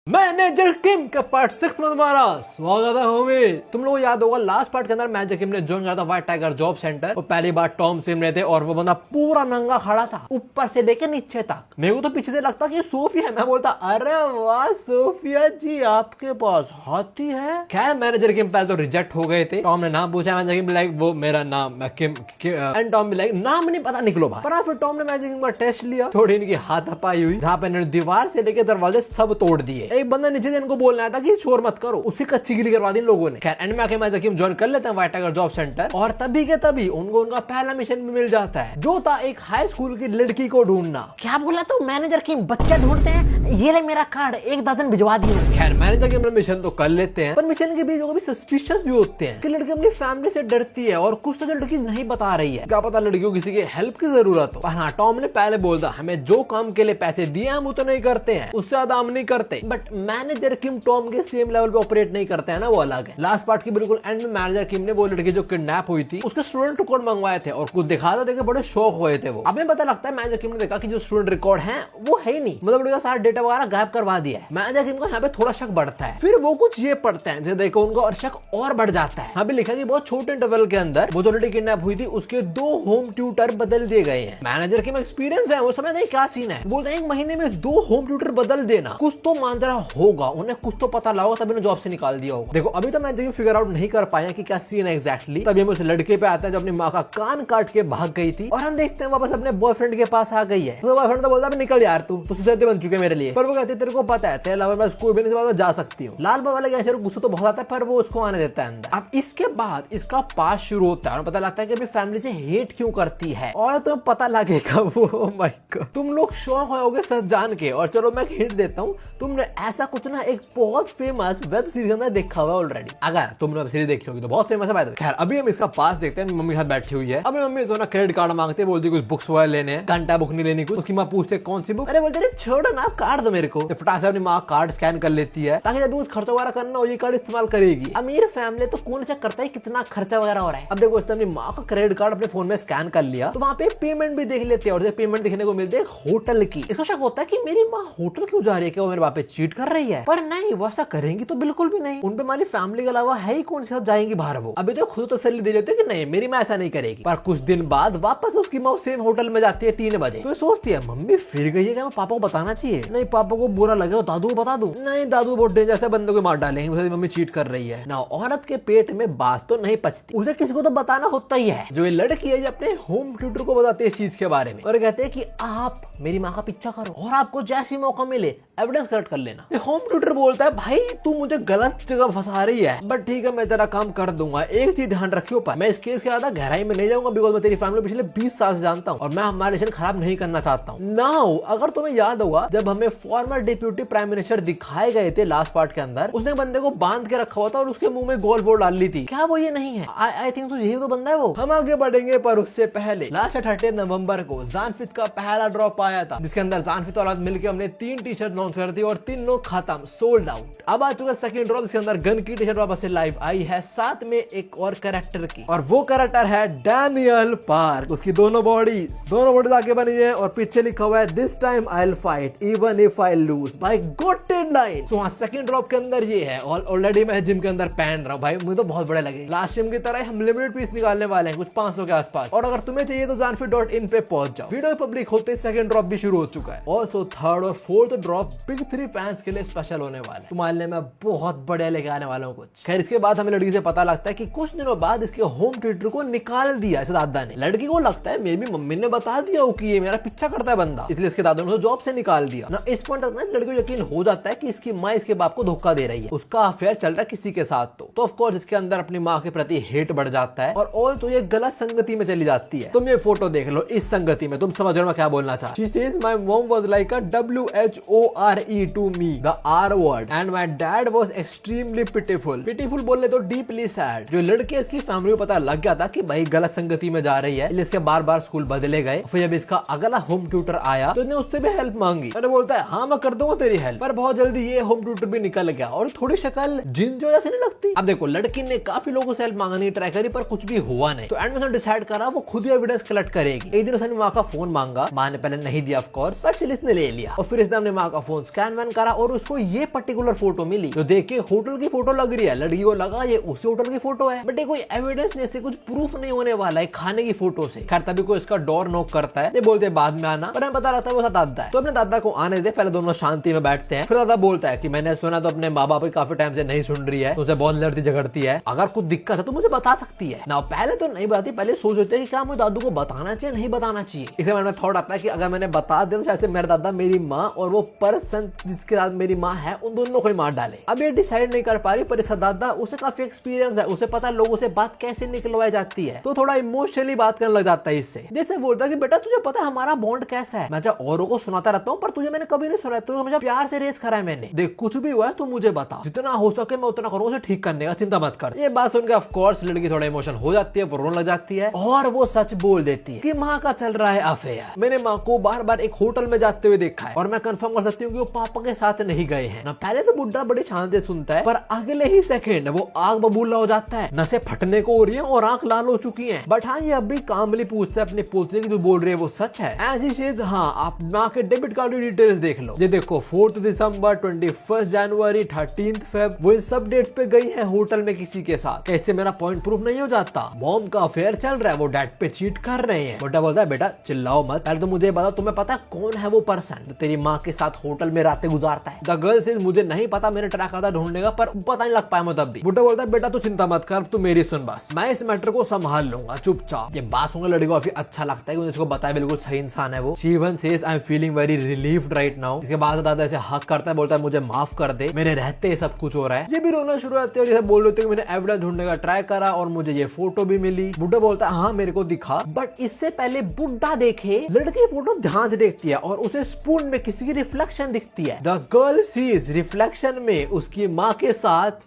Manager किम का part 6 में तुम्हारा स्वागत है होमी। तुम लोगों को याद होगा लास्ट पार्ट के अंदर मैनेजर किम ने ज्वाइन करा था व्हाइट टाइगर जॉब सेंटर और पहली बार टॉम सिम रहे थे और वो बंदा पूरा नंगा खड़ा था ऊपर से लेके नीचे तक। मेरे को तो पीछे से लगता कि सोफिया है। मैं बोलता अरे वाह सोफिया जी आपके पास हाथी है। खैर मैनेजर किम पहले तो रिजेक्ट हो गए थे। टॉम ने नाम पूछा, मैनेजर किम लाइक वो मेरा नाम किम एंड टॉम लाइक नाम नहीं पता निकलो भाई। पर फिर टॉम ने मैनेजर किम का टेस्ट लिया, थोड़ी इनकी हाथापाई हुई जहाँ पे इन्होंने दीवार से लेके दरवाजे सब तोड़ दिए। एक बंदा नीचे से इनको बोलना था कि शोर मत करो, उसकी कच्ची गिली करवा दी इन लोगों ने। खैर एंड में आके मैनेजर किम ज्वाइन कर लेते हैं व्हाइट टाइगर जॉब सेंटर और तभी के तभी उनको उनका पहला मिशन भी मिल जाता है जो था एक हाई स्कूल की लड़की को ढूंढना। क्या बोला तो मैनेजर किम बच्चा ढूंढते हैं, ये ले मेरा कार्ड 1 दर्जन भिजवा दियो। खैर मैनेजर किम मिशन तो कर लेते हैं पर मिशन के बीच भी सस्पिशियस भी होते हैं कि लड़की अपनी फैमिली से डरती है और कुछ तो लड़की नहीं बता रही है। क्या पता लड़कियों किसी की हेल्प की जरूरत हो। हाँ टॉम ने पहले बोला हमें जो काम के लिए पैसे दिए हम वो तो नहीं करते हैं, उससे ज्यादा हम नहीं करते। बट मैनेजर किम टॉम के सेम लेवल पे ऑपरेट नहीं करते हैं ना, वो अलग है। लास्ट पार्ट की बिल्कुल एंड में मैनेजर किम ने वो लड़की जो किडनैप हुई थी उसके स्टूडेंट रिकॉर्ड मंगवाए थे और कुछ दिखा देखे बड़े शौक हुए थे वो। अब पता लगता है मैनेजर किम ने देखा कि जो स्टूडेंट रिकॉर्ड है वो है ही नहीं, मतलब लड़का सारा डेटा वगैरह गायब करवा दिया है। मैनेजर किम को यहाँ पे थोड़ा शक बढ़ता है। फिर वो कुछ ये पढ़ते हैं जैसे देखो उनको और शक और बढ़ जाता है। यहाँ पे लिखा कि बहुत छोटे इंटरवल के अंदर वो जो लड़की किडनैप हुई थी उसके 2 होम ट्यूटर बदल दिए गए हैं। मैनेजर किम एक्सपीरियंस है, वो समझ नहीं क्या सीन है। बोलते हैं 1 महीने में 2 होम ट्यूटर बदल देना, कुछ तो मांजरा होगा, उन्हें कुछ तो पता लगा तभी जॉब से निकाल दिया होगा। देखो अभी तो मैं फिगर आउट नहीं कर पाया कि क्या सीन है एग्जैक्टली। तभी हम उस लड़के पे आते हैं जो अपनी माँ का कान काट के भाग गई थी और हम देखते हैं वापस अपने बॉयफ्रेंड के पास आ गई है। तो बॉयफ्रेंड तो बोलता है निकल यार तू तो सुधरते बन चुके मेरे लिए। पर वो कहते तेरे को पता है तेरे अलावा मैं कोई भी नहीं जा सकती हूँ। लाल बाबा वाले कैसे गुस्सा तो बहुत आता है पर वो उसको आने देता है अंदर। अब इसके बाद इसका पास शुरू होता है और पता लगता है कि अपनी फैमिली से हेट क्यों करती है और तुम्हें पता लगेगा वो माय गॉड तुम लोग शौक होगे सच जान के। और चलो मैं हिंट देता हूँ, तुमने ऐसा कुछ ना एक बहुत फेमस वेब सीरीज अंदर देखा हुआ ऑलरेडी। अगर तुमने वेब सीरीज देखी होगी तो बहुत फेमस है। खैर अभी हम इसका पास देखते हैं। मम्मी के साथ बैठी हुई है। अभी मम्मी जो ना क्रेडिट कार्ड मांगते हैं, बोलती कुछ बुक्स वगैरह लेने हैं, घंटा बुक नहीं लेनी कुछ। उसकी माँ पूछते कौन सी बुक, अरे बोलते छोड़ो ना कार्ड दो मेरे को। फटाक से अपनी माँ कार्ड स्कैन कर लेती है ताकि जब कुछ खर्चा वगैरह करना हो ये कार्ड इस्तेमाल करेगी। अमीर फैमिली तो कौन चेक करता है कितना खर्चा वगैरह हो रहा है। अब देखो अपनी माँ का क्रेडिट कार्ड अपने फोन में स्कैन कर लिया तो वहाँ पे पेमेंट भी देख लेते हैं और पेमेंट देखने को मिलती है होटल की। इसका शक होता है कि मेरी माँ होटल क्यों जा रही है, क्या वो मेरे बाप पे चीट कर रही है। पर नहीं वो ऐसा करेंगी तो बिल्कुल भी नहीं। उन पे हमारी फैमिली के अलावा है ही कौन सी जाएंगी बाहर। वो अभी तो खुद तसल्ली दे लेते हैं कि नहीं मेरी माँ ऐसा नहीं करेगी। पर कुछ दिन बाद वापस उसकी माँ सेम होटल में जाती है 3 बजे। तो सोचती है मम्मी फिर गई है, क्या पापा को बताना चाहिए। नहीं पापा को बुरा लगे तो दादू को बता दूं। नहीं दादू बहुत डेंजर से बंदे को मार डालेंगे, उसे मम्मी चीट कर रही है ना। औरत के पेट में बात तो नहीं पचती, उसे किसी को तो बताना होता ही है। जो ये लड़की है अपने होम ट्यूटर को बताती है इस चीज के बारे में और कहते हैं कि आप मेरी माँ का पीछा करो और आपको जैसी मौका मिले एविडेंस कलेक्ट कर लेना। होम ट्यूटर बोलता है भाई तू मुझे गलत जगह फंसा रही है बट ठीक है मैं तेरा काम कर दूंगा। एक चीज ध्यान रखियो पर मैं इस केस के ज्यादा गहराई में नहीं जाऊंगा बिकॉज मैं तेरी फैमिली पिछले 20 साल से जानता हूँ और मैं हमारा रिलेशन खराब नहीं करना चाहता हूँ। नाउ अगर तुम्हें याद होगा जब हमें फॉर्मर डिप्यूटी प्राइम मिनिस्टर दिखाए गए थे लास्ट पार्ट के अंदर, उसने बंदे को बांध के रखा हुआ था और उसके मुंह में गोल बोल डाल ली थी। क्या वो ये नहीं है? आई थिंक तो यही तो बंदा है वो। हम आगे बढ़ेंगे पर उससे पहले लास्ट 30 नवंबर को जानफित का पहला ड्रॉप आया था जिसके अंदर जानफित और मिलकर हमने 3 टी शर्ट लॉन्च कर दी और 3 खत्म सोल्ड आउट। अब आ चुका सेकंड ड्रॉप जिसके अंदर गन की टी शर्ट वापस से लाइव आई है, साथ में एक और कैरेक्टर की और वो कैरेक्टर है डैनियल पार्क। उसकी दोनों बॉडीज आके बनी है और पीछे लिखा हुआ है this time I will fight even if I lose by goated line. So second drop के अंदर ये है और ऑलरेडी मैं जिम के अंदर पहन रहा हूँ भाई, मुझे तो बहुत बड़े लगे। लास्ट जिम की तरह हम लिमिटेड पीस निकालने वाले हैं कुछ 500 के आसपास और अगर तुम्हें चाहिए तो जानफिट.in पे पहुंच जाओ। वीडियो पब्लिक होते सेकंड ड्रॉप भी शुरू हो चुका है। ऑल्सो थर्ड और फोर्थ ड्रॉप बिग 3 फैंस के लिए स्पेशल होने वाले, तुम्हारे लिए मैं बहुत बढ़िया लेके आने वाला हूँ कुछ। खैर इसके बाद हमें लड़की से पता लगता है कि कुछ दिनों बाद इसके होम ट्यूटर को निकाल दिया इस दादा ने। लड़की को लगता है मे बी मम्मी ने बता दिया हो कि ये मेरा पीछा करता है बंदा, इसलिए इसके दादा ने जॉब से निकाल दिया ना। इस पॉइंट तक ना लड़की को यकीन हो जाता है कि इसकी माँ इसके बाप को धोखा दे रही है, उसका अफेयर चल रहा है किसी के साथ। तो ऑफ कोर्स इसके अंदर अपनी माँ के प्रति हेट बढ़ जाता है और ऑल तो ये गलत संगति में चली जाती है। तुम ये फोटो देख लो, इस संगति में तुम समझ रहे हो क्या बोलना चाह। She says my mom was like a WHORE to me, the R word, and my dad was extremely pitiful. Pitiful बोलने तो deeply sad। जो लड़के इसकी फैमिली को पता लग गया था कि भाई गलत संगति में जा रही है, इसके बार बार स्कूल बदले गए। फिर जब इसका अगला होम ट्यूटर आया तो इसने उससे भी हेल्प मांगी। अरे बोलता है हाँ मैं कर दूंगा तेरी हेल्प। पर बहुत जल्दी ये होम ट्यूटर भी निकल गया और थोड़ी शक्ल जिंजो जैसी नहीं लगती। अब देखो लड़की ने काफी लोगों से हेल्प मांगने की ट्राई करी पर कुछ भी हुआ नहीं। तो एंड में डिसाइड करा वो खुद ही एविडेंस कलेक्ट करेगी। एक दिन उसने माँ का फोन मांगा, माँ ने पहले नहीं दिया ऑफ कोर्स, पर इसने ले लिया और फिर इसने अपने माँ का फोन स्कैन वैन करा और उसको ये पर्टिकुलर फोटो मिली जो देख के होटल की फोटो लग रही है। लड़की को लगा ये उसी होटल की फोटो है, बट ये कोई एविडेंस नहीं, कुछ प्रूफ नहीं होने वाला है खाने की फोटो से। खैर तभी कोई इसका डोर नॉक करता है, ये बोलते हैं बाद में आना, पर हमें पता लगता है वो दादा है। तो अपने दादा को आने दे, पहले दोनों शांति में बैठते हैं। फिर दादा बोलता है कि मैंने सुना तो अपने माँ बाप काफी टाइम से नहीं सुन रही है, तो उसे बहुत लड़ती झगड़ती है, अगर कुछ दिक्कत है तो मुझे बता सकती है ना। पहले तो नहीं बताती, पहले सोच होते है कि क्या मुझे दादू को बताना चाहिए नहीं बताना चाहिए। इसे मन में थॉट आता है कि अगर मैंने बता दिया तो शायद से मेरा दादा मेरी माँ और वो पर्सन जिसके साथ मेरी माँ है उन दोनों को ही मार डाले। अब ये डिसाइड नहीं कर पा रही, पर इसका दादा उसे काफी एक्सपीरियंस है, उसे पता है लोगों से बात कैसे निकलवाई जाती है, तो थोड़ा इमोशनली बात करने लग जाता है इससे। जैसे बोलता है कि बेटा तुझे पता है हमारा बॉन्ड कैसा है, मैं औरों को सुनाता रहता हूँ पर तुझे मैंने कभी नहीं सुना, तो मुझे प्यार से रेस करा है मैंने, देख कुछ भी हुआ है तो मुझे बता, जितना हो सके मैं उतना करूँ, उसे ठीक करने का चिंता मत कर। ये बात सुनकर ऑफ कोर्स लड़की थोड़ा इमोशन हो जाती है, वो रोने लग जाती है और वो सच बोल देती है कि माँ का चल रहा है अफेयर। मैंने माँ को बार बार एक होटल में जाते हुए देखा है और मैं कंफर्म कर सकती हूँ कि वो पापा के साथ नहीं गए हैं ना। पहले तो बुड्ढा बड़ी शांति से सुनता है, पर अगले ही सेकंड वो आग बबूला हो जाता है, नसें फटने को हो रही है और आंख लाल हो चुकी है। बट हाँ ये अभी कामली पूछता है अपने पोते की जो बोल रही है वो सच है। एज ही सेज हाँ आप माँ के डेबिट कार्ड की डिटेल्स देख लो, ये देखो 4 दिसंबर 21 जनवरी 13 फेब, वो इन सब डेट्स पे गई है होटल में किसी के साथ। कैसे मेरा पॉइंट प्रूफ नहीं हो जाता, मॉम का अफेयर चल रहा है, वो डैड पे चीट कर रहे हैं। बेटा बोलता है बेटा चिल्लाओ मत, पहले तो मुझे बताओ तुम्हें पता कौन है वो पर्सन जो तेरी माँ के साथ होटल में रातें गुजारता है। द गर्ल सेज मुझे नहीं पता, मैंने ट्रैक करता ढूंढने का पर पता नहीं लग पाया मुझे तब भी। बुड्ढा बोलता है बेटा तू चिंता मत कर, तू मेरी सुन बस, मैं इस मैटर को संभाल लूंगा चुपचाप। ये बात सुनकर लड़की को काफी अच्छा लगता है कि उसको बताया बिल्कुल सही इंसान है वो। शीवन says I am feeling very relieved right now. इसके बाद दादा ऐसे हक करता है, बोलता है मुझे माफ कर दे, मेरे रहते सब कुछ हो रहा है। ये भी रोना शुरू होते हैं, जैसे बोल रहे थे कि मैंने एविडेंस ढूंढने का ट्राई करा और मुझे ये फोटो भी मिली। बुड्ढा बोलता है हाँ मेरे को दिखा, बट इससे पहले बुड्ढा देखे लड़की फोटो ध्यान से देखती है और उसे स्पून में किसी की रिफ्लेक्शन दिखती है। द गर्ल सीज रिफ्लेक्शन में उसकी माँ के साथ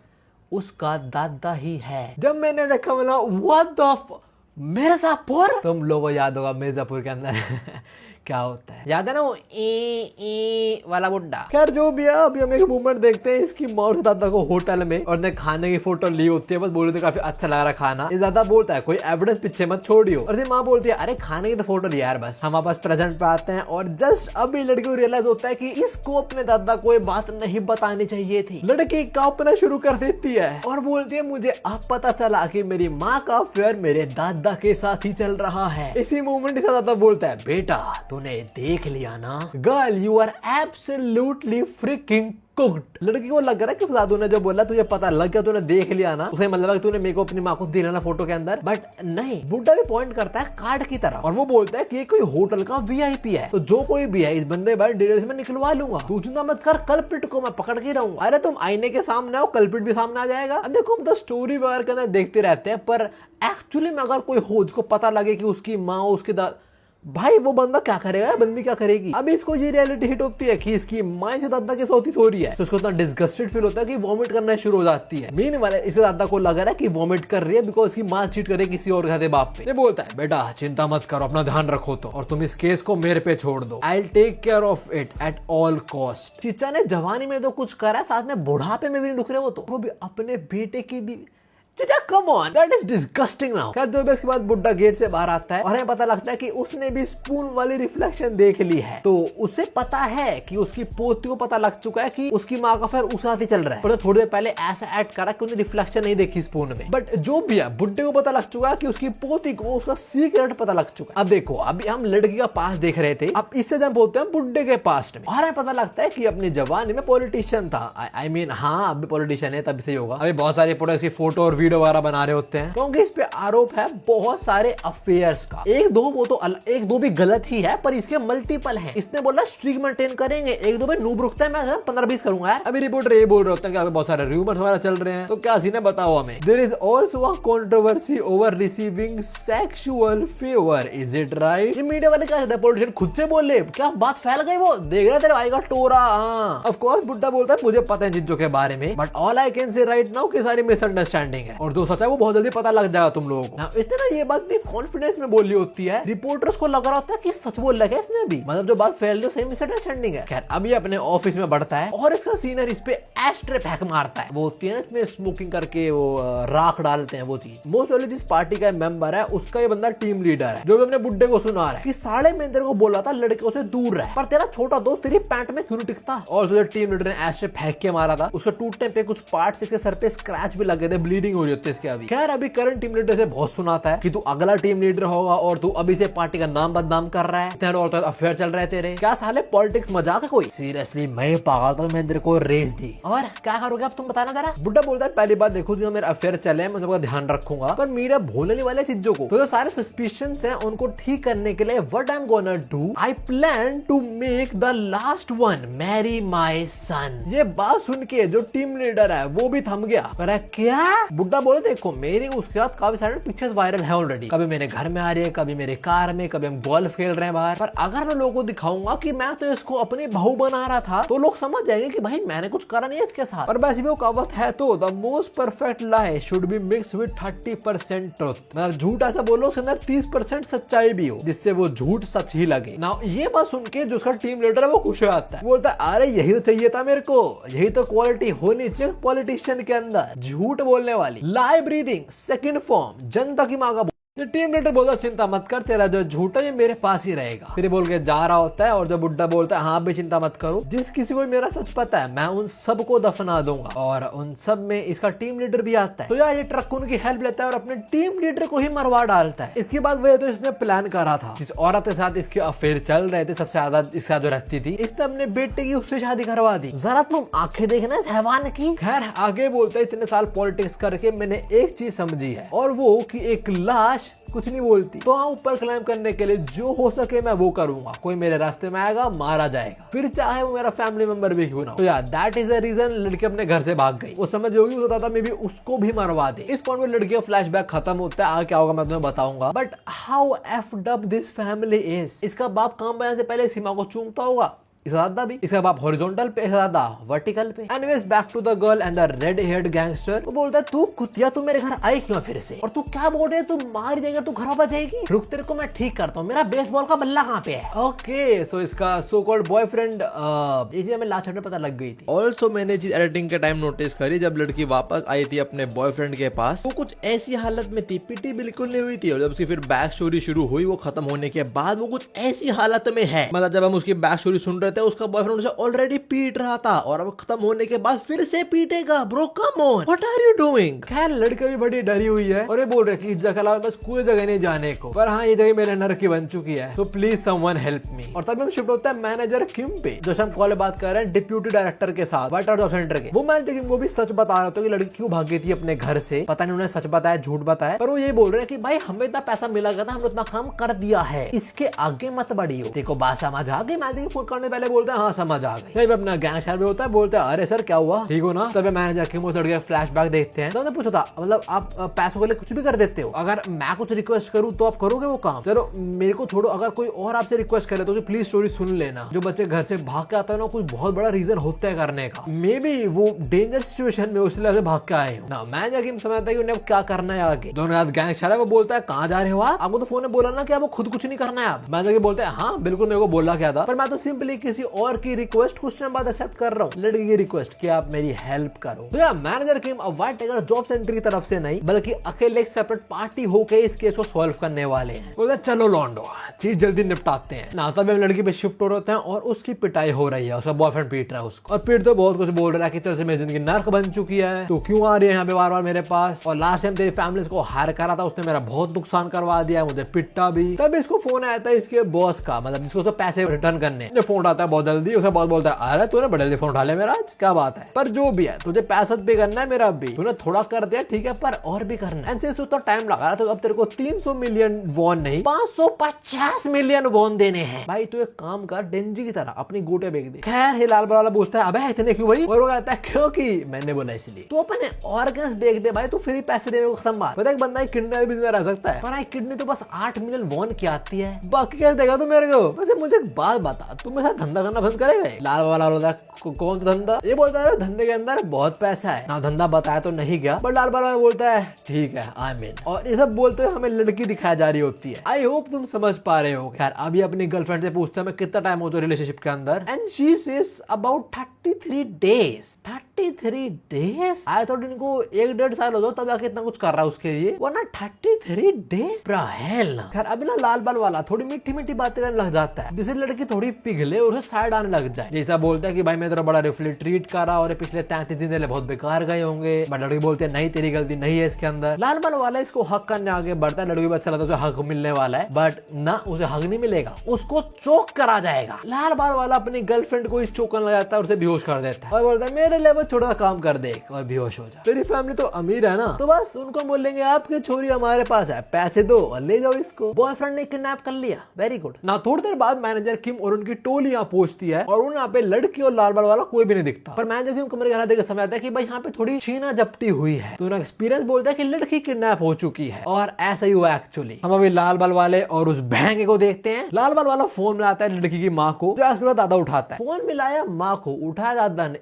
उसका दादा ही है। जब मैंने देखा बोला व्हाट द मिर्जापुर, तुम लोगों को याद होगा मिर्जापुर के अंदर क्या होता है, याद है ना वो ए वाला बुड्ढा। खैर जो भी है, अभी हम एक मूवमेंट देखते हैं इसकी माँ और दादा को होटल में, और ने खाने की फोटो ली होती है, बस बोल रहे थे काफी अच्छा लग रहा खाना। ये दादा बोलता है कोई एविडेंस पीछे मत छोड़ियो, और माँ बोलती है अरे खाने की तो फोटो लिया यार बस। हम वापस प्रेजेंट पे आते हैं और जस्ट अभी लड़की को रियलाइज होता है कि इसको अपने दादा को ये बात नहीं बतानी चाहिए थी। लड़की कांपना शुरू कर देती है और बोलती है मुझे अब पता चला कि मेरी माँ का अफेयर मेरे दादा के साथ ही चल रहा है। इसी मोमेंट से दादा बोलता है बेटा तूने देख लिया ना, girl you are absolutely freaking cooked. लड़की को लग रहा है कि उस दादू ने जो बोला तुझे पता लग गया, तूने देख लिया ना, उसे मतलब कि तूने मेरे को अपनी माँ को दिया ना फोटो के अंदर। बट नहीं, बुड्ढा भी पॉइंट करता है कार्ड की तरफ और वो बोलता है कि ये कोई होटल का वीआईपी है, तो जो कोई भी है इस बंदे बारे डिटेल्स में निकलवा लूंगा, तू चिंता मत कर, कल्प्रिट को मैं पकड़ के रहूंगा। अरे तुम आईने के सामने आओ, कल्प्रिट भी सामने आ जाएगा। अब देखो हम तो स्टोरी वगैरह के अंदर देखते रहते हैं, पर एक्चुअली में अगर कोई हो जिसको पता लगे कि उसकी माँ उसके भाई वो बंदा क्या करेगा, बंदी क्या करेगी। अभी इसको ये रियलिटी हिट होती है कि इसकी माँ से दादा के साथ ही सो रही है, तो उसको इतना डिस्गस्टेड फील होता है कि वॉमिट करना शुरू हो जाती है। मीनवाइल इसे दादा को लग रहा है कि वॉमिट कर रही है बिकॉज इसकी माँ चीट करे किसी और के बाप पे। ये बोलता है बेटा चिंता मत करो, अपना ध्यान रखो तो, और तुम इस केस को मेरे पे छोड़ दो, I will take care of it at all cost. चीचा ने जवानी में तो कुछ करा, साथ में बुढ़ापे में भी नहीं दुख रहे वो भी अपने बेटे की भी। Come on, that is disgusting now। खैर दो बजे के बाद बुड्ढा गेट से बाहर आता है और हमें पता लगता है कि उसने भी स्पून वाली रिफ्लेक्शन देख ली है, तो उसे पता है कि उसकी पोती को पता लग चुका है कि उसकी माँ का फिर उस साथ ही चल रहा है। और थोड़ी देर पहले ऐसा ऐड करा कि उसने रिफ्लेक्शन नहीं देखी स्पून में, बट जो भी है बुड्ढे को पता लग चुका है कि उसकी पोती को उसका सीक्रेट पता लग चुका है। अब देखो अभी हम लड़की का पास देख रहे थे, अब इससे जब बोलते हैं बुड्ढे के पास्ट में, और हमें पता लगता है कि अपनी जवानी में पॉलिटिशियन था। आई मीन हाँ अभी पॉलिटिशियन है, तभी से होगा। अभी बहुत सारे फोटो और वीडियो वगैरह बना रहे होते हैं, क्योंकि इस पे आरोप है बहुत सारे अफेयर्स का। एक दो भी गलत ही है, पर इसके मल्टीपल हैं। इसने बोला स्ट्रीक मेंटेन करेंगे, एक दो में नूब रुकता है, मैं 15-20 करूंगा। अभी रिपोर्टर ये बोल रहे होते हैं कि बहुत सारे रूमर्स वगैरह चल रहे हैं, तो क्या सीन है बताओ हमें। There is also a controversy over receiving sexual favour, is it right. ये मीडिया वाले क्या पॉलिटिशियन खुद से बोल रहे, क्या बात फैल गई, वो देख रहे तेरे भाई का टोरा। ऑफ कोर्स बुड्ढा बोलता है मुझे पता है चीजों के बारे में, but all I can say right now कि सारी मिसअंडरस्टैंडिंग है। और जो सच है वो बहुत जल्दी पता लग जाएगा तुम लोगों को। इसने ना ये बात भी कॉन्फिडेंस में बोली होती है, रिपोर्टर्स को लग रहा होता है कि सच बोल रहा है इसने भी, मतलब जो बात फैल रही है सही मिसअंडरस्टैंडिंग है। खैर अभी अपने ऑफिस में बढ़ता है और इसका सीनियर इस पे एस्ट्रे फेंक मारता है। वो होती है ना इसमें स्मोकिंग करके वो राख डालते हैं वो चीज। मोस्ट वाली जिस पार्टी का मेंबर है उसका ये बंदा टीम लीडर है, जो भी अपने बुड्ढे को सुना रहा है कि साले मैं तेरे को बोला था लड़कियों से दूर रह, पर तेरा छोटा दोस्त तेरी पैंट में क्यों नहीं टिकता। और जो टीम लीडर ने एस्ट्रे फेंक के मारा था उसके टूटने पे कुछ पार्ट्स इसके सर पे स्क्रैच भी लगे थे, ब्लीडिंग हो रही होती है इसके अभी। खैर अभी करंट टीम लीडर से बहुत सुनाता है कि तू अगला टीम लीडर होगा और तू अभी से पार्टी का नाम बदनाम कर रहा है, तेरे और अफेयर चल रहे तेरे। क्या साले पॉलिटिक्स मजाक है कोई? सीरियसली मैं पागल था, मैं तेरे को रेस दी। और क्या करोगे अब तुम बताना जरा। बुड्ढा बोलता है पहली बात देखो जो मेरा अफेयर चले मैं सबका ध्यान रखूंगा, पर मेरा भूलने वाले चीजों को, तो जो सारे सस्पिशंस हैं उनको ठीक करने के लिए what I am gonna do, I plan to make the last one marry my son. ये बात सुन के जो टीम लीडर है वो भी थम गया। पर क्या? बुड्ढा बोले देखो मेरी उसके बाद काफी सारे पिक्चर्स वायरल है ऑलरेडी, कभी मेरे घर में आ रही है, कभी मेरे कार में, कभी हम गोल्फ खेल रहे हैं बाहर। पर अगर मैं लोगों को दिखाऊंगा कि मैं तो इसको अपनी बहू बना रहा था तो लोग समझ जाएंगे कि भाई मैंने कुछ करा नहीं है इसके साथ। और वैसे भी वो कहावत है तो the most perfect lie should be mix with 30% truth, मतलब झूठ ऐसा बोलो उसके अंदर 30% सच्चाई भी हो जिससे वो झूठ सच ही लगे ना। ये बात सुन के जो उसका टीम लीडर है वो खुश हो जाता है, बोलता है अरे यही तो चाहिए था मेरे को, यही तो क्वालिटी होनी चाहिए पॉलिटिशियन के अंदर, झूठ बोलने वाली, लाई ब्रीदिंग सेकंड फॉर्म, जनता की मांगा। टीम लीडर बोलता चिंता मत कर, तेरा जो झूठ है ये मेरे पास ही रहेगा। फिर बोल के जा रहा होता है और जो बुड्ढा बोलता है हाँ भी चिंता मत करो, जिस किसी को मेरा सच पता है मैं उन सबको दफना दूंगा। और उन सब में इसका टीम लीडर भी आता है। तो यार ये ट्रक उनकी हेल्प लेता है और अपने टीम लीडर को ही मरवा डालता है। इसके बाद वह तो इसने प्लान करा था, जिस औरत के साथ इसके अफेयर चल रहे थे सबसे ज्यादा इसका जो रहती थी, इसने अपने बेटे की उससे शादी करवा दी। जरा तुम आंखें देखना इस हैवान की। खैर आगे बोलते इतने साल पॉलिटिक्स करके मैंने एक चीज समझी है और वो कि एक लाश कुछ नहीं बोलती। तो ऊपर क्लाइम करने के लिए जो हो सके मैं वो करूंगा, कोई मेरे रास्ते में आएगा मारा जाएगा, फिर चाहे वो मेरा फैमिली मेंबर भी क्यों ना हो। तो यार दैट इज द रीजन लड़की अपने घर से भाग गई। वो समझ होगी होता था मे भी उसको भी मरवा दे। इस पॉइंट में लड़की का फ्लैशबैक खत्म होता है, आगे क्या होगा मैं तुम्हें बताऊंगा। But how effed up this family is. इसका बाप काम बनाने से पहले सीमा को चूमता होगा, इसका दादा भी, इसका बाप हॉरिजॉन्टल पे, इसका दादा वर्टिकल पे। Anyways back to the girl and the red haired gangster. वो बोलता है तू कुतिया तू मेरे घर आई क्यों फिर से, और तू क्या बोल रहे तू मार जाएगा, तू घर वापस जाएगी, रुक तेरे को मैं ठीक करता हूँ, मेरा बेसबॉल का बल्ला कहाँ पे है। ओके सो इसका सो कॉल्ड बॉयफ्रेंड, ये चीज हमें लास्ट में पता लग गई थी। ऑल्सो मैंने चीज एडिटिंग के टाइम नोटिस करी, जब लड़की वापस आई थी अपने बॉयफ्रेंड के पास वो कुछ ऐसी हालत में थी, पिटी बिल्कुल नहीं हुई थी। और जब उसकी फिर बैक स्टोरी शुरू हुई वो खत्म होने के बाद वो कुछ ऐसी हालत में है, मतलब जब हम उसकी बैक स्टोरी सुन रहे थे उसका बॉयफ्रेंड ऑलरेडी पीट रहा था और अब खत्म होने के बाद फिर से पीटेगा। Bro come on, what are you doing. खैर लड़की भी बड़ी डरी हुई है और ये बोल रहे कि इस जगह अलावा बस कोई जगह नहीं जाने को, पर हाँ ये जगह मेरे नर की बन चुकी है, तो प्लीज समवन हेल्प मी। और तब हम शिफ्ट होता है मैनेजर किम पे, जो हम कॉल बात कर रहे हैं डिप्यूटी डायरेक्टर के साथ व्हाइट हाउस सेंटर के। वो मैनेजर किम को भी सच बता रहा था कि लड़की क्यों भागी थी अपने घर से, पता नहीं उन्हें सच बताया झूठ बताया, पर वो ये बोल रहे हैं कि भाई हमें इतना पैसा मिला गया था, हमने उतना काम कर दिया है, इसके आगे मत बढ़ियो। देखो बात समझ आ गई। मैनेजर फोन करने पहले बोलता है हाँ समझ आ गई। अपना गैंग शहर में होता है, बोलता है अरे सर क्या हुआ, ठीक हो ना। तब मैनेजर किम वो लड़के फ्लैशबैक देखते हैं। तो उन्होंने पूछा था मतलब आप पैसों के लिए कुछ भी कर देते हो, अगर मैं कुछ रिक्वेस्ट करूं तो आप करोगे वो काम। चलो मेरे को छोड़ो, अगर कोई और आपसे रिक्वेस्ट करे तो प्लीज स्टोरी सुन लेना। जो बच्चे घर से भाग के आते हैं ना कोई बहुत बड़ा रीजन होता है करने का, मे बी वो डेंजर सिचुएशन में उसलिए भाग के आए हो ना। मैनेजर किम समझता है कि उन्हें क्या करना है आगे। दोनों रात गैंग शहर है, वो बोलता है कहाँ जा रहे हो आप, आपको तो फोन में बोला ना कि आपको खुद कुछ नहीं करना है। आप मैनेजर किम बोलते हैं हाँ बिल्कुल मेरे को बोला क्या था, पर मैं तो सिंपली किसी और की रिक्वेस्ट कुछ टाइम बाद एक्सेप्ट कर रहा हूँ, लड़की की रिक्वेस्ट कि आप मेरी हेल्प करो। तो यार मैनेजर किम अब व्हाइट टाइगर जॉब सेंटर की तरफ से नहीं बल्कि अकेले एक सेपरेट पार्टी होके इस केस को सॉल्व करने वाले हैं। बोलते चलो लॉन्डो चीज जल्दी निपटाते हैं ना। तब लड़की पे शिफ्ट हो रहे हैं और उसकी पिटाई हो रही है, उसका बॉयफ्रेंड पीट रहा है उसको, और पीट तो बहुत कुछ बोल रहा है कि तेरे से मेरी जिंदगी नर्क बन चुकी है, तो क्यों आ रही है यहाँ पे बार बार मेरे पास, और लास्ट टाइम तेरी फैमिली को हायर करा था उसने मेरा बहुत नुकसान करवा दिया, मुझे पिट्टा भी। तब इसको फोन आया था इसके बॉस का, मतलब जिसको तो पैसे रिटर्न करने, फोन आता है बहुत जल्दी। उसका बॉस बोलता है अरे तूने बड़े जल्दी फोन उठा लिया मेरा, आज क्या बात है, पर जो भी है तुझे पैसा पे करना है मेरा भी, तूने थोड़ा कर दिया ठीक है पर और भी करना है। एंड तो टाइम लगा रहा, तो अब तेरे को 300 मिलियन वॉन नहीं 550 मिलियन वॉन देने हैं। भाई तू एक काम कर, डेंजी की तरह अपनी गोटे बेच दे। खैर हिलाल वाला पूछता है अबे इतने क्यों भाई, और वो कहता है क्योंकि मैंने बोला इसलिए। तो अपने ऑर्गन्स बेच दे भाई, तू फ्री पैसे देने को खत्म बात। पता है बंदा किडनी भी रह सकता है, पर किडनी तो बस 8 मिलियन वॉन की आती है, बाकी कैसे देगा तू मेरे को। वैसे मुझे एक बात बता, तू मेरे साथ धंधा करना बंद करेगा? लाल वाला बोलता है कौन सा धंधा? ये बोलता है धंधे के अंदर बहुत पैसा है ना, धंधा बताया तो नहीं गया, बट लाल वाला बोलता है ठीक है आई मीन। और ये सब बोलते हुए हमें लड़की दिखाई जा रही होती है। आई होप तुम समझ पा रहे हो। खैर अभी अपनी गर्लफ्रेंड से पूछते हैं मैं कितना टाइम हो तो रिलेशनशिप के अंदर, and she says about 33 days. 33 days? I thought इनको 1-1.5 साल हो तब जाके इतना कुछ कर रहा है उसके लिए, वरना 33 डेज? खैर अभी ना लाल बाल वाला थोड़ी मीठी मीठी बातें करने लग जाता है जिससे लड़की थोड़ी पिघले और उसे साइड आने लग जाए। जैसा बोलता है कि भाई मैं तेरा बड़ा रिफली ट्रीट कर रहा और पिछले 33 दिन बहुत बेकार गए होंगे, बट लड़की बोलती है नहीं तेरी गलती नहीं है इसके अंदर। लाल बाल वाला इसको हक करने आगे बढ़ता है, लड़की को अच्छा लगता है उसे हक मिलने वाला है, बट ना उसे हक नहीं मिलेगा, उसको चोक करा जाएगा। लाल बाल वाला अपनी गर्लफ्रेंड को इस चोक करने लग जाता है और उसे बेहोश कर देता है और बोलता है मेरे लेवल थोड़ा काम कर दे और बेहोश हो जा। तेरी फैमिली तो अमीर है ना, तो बस उनको बोलेंगे आपकी छोरी हमारे पास है, पैसे दो और ले जाओ इसको। बॉयफ्रेंड ने किडनैप कर लिया, वेरी गुड ना। थोड़ी देर बाद मैनेजर किम और उनकी टोली यहाँ पहुंचती है और यहाँ पे लड़की और लाल बाल वाला कोई भी नहीं दिखता, पर मैनेजर किम कमरे का देकर समझ आता है कि भाई यहाँ पे थोड़ी छीना झपटी हुई है, तो उनका एक्सपीरियंस बोलता है कि लड़की किडनैप हो चुकी है और ऐसा ही हुआ एक्चुअली। हम अभी लाल बाल वाले और उस बहंगे को देखते हैं। लाल बाल वाला फोन मिलाता है लड़की की माँ को, जो दादा उठाता है। फोन मिलाया माँ को, उठाया दादा ने।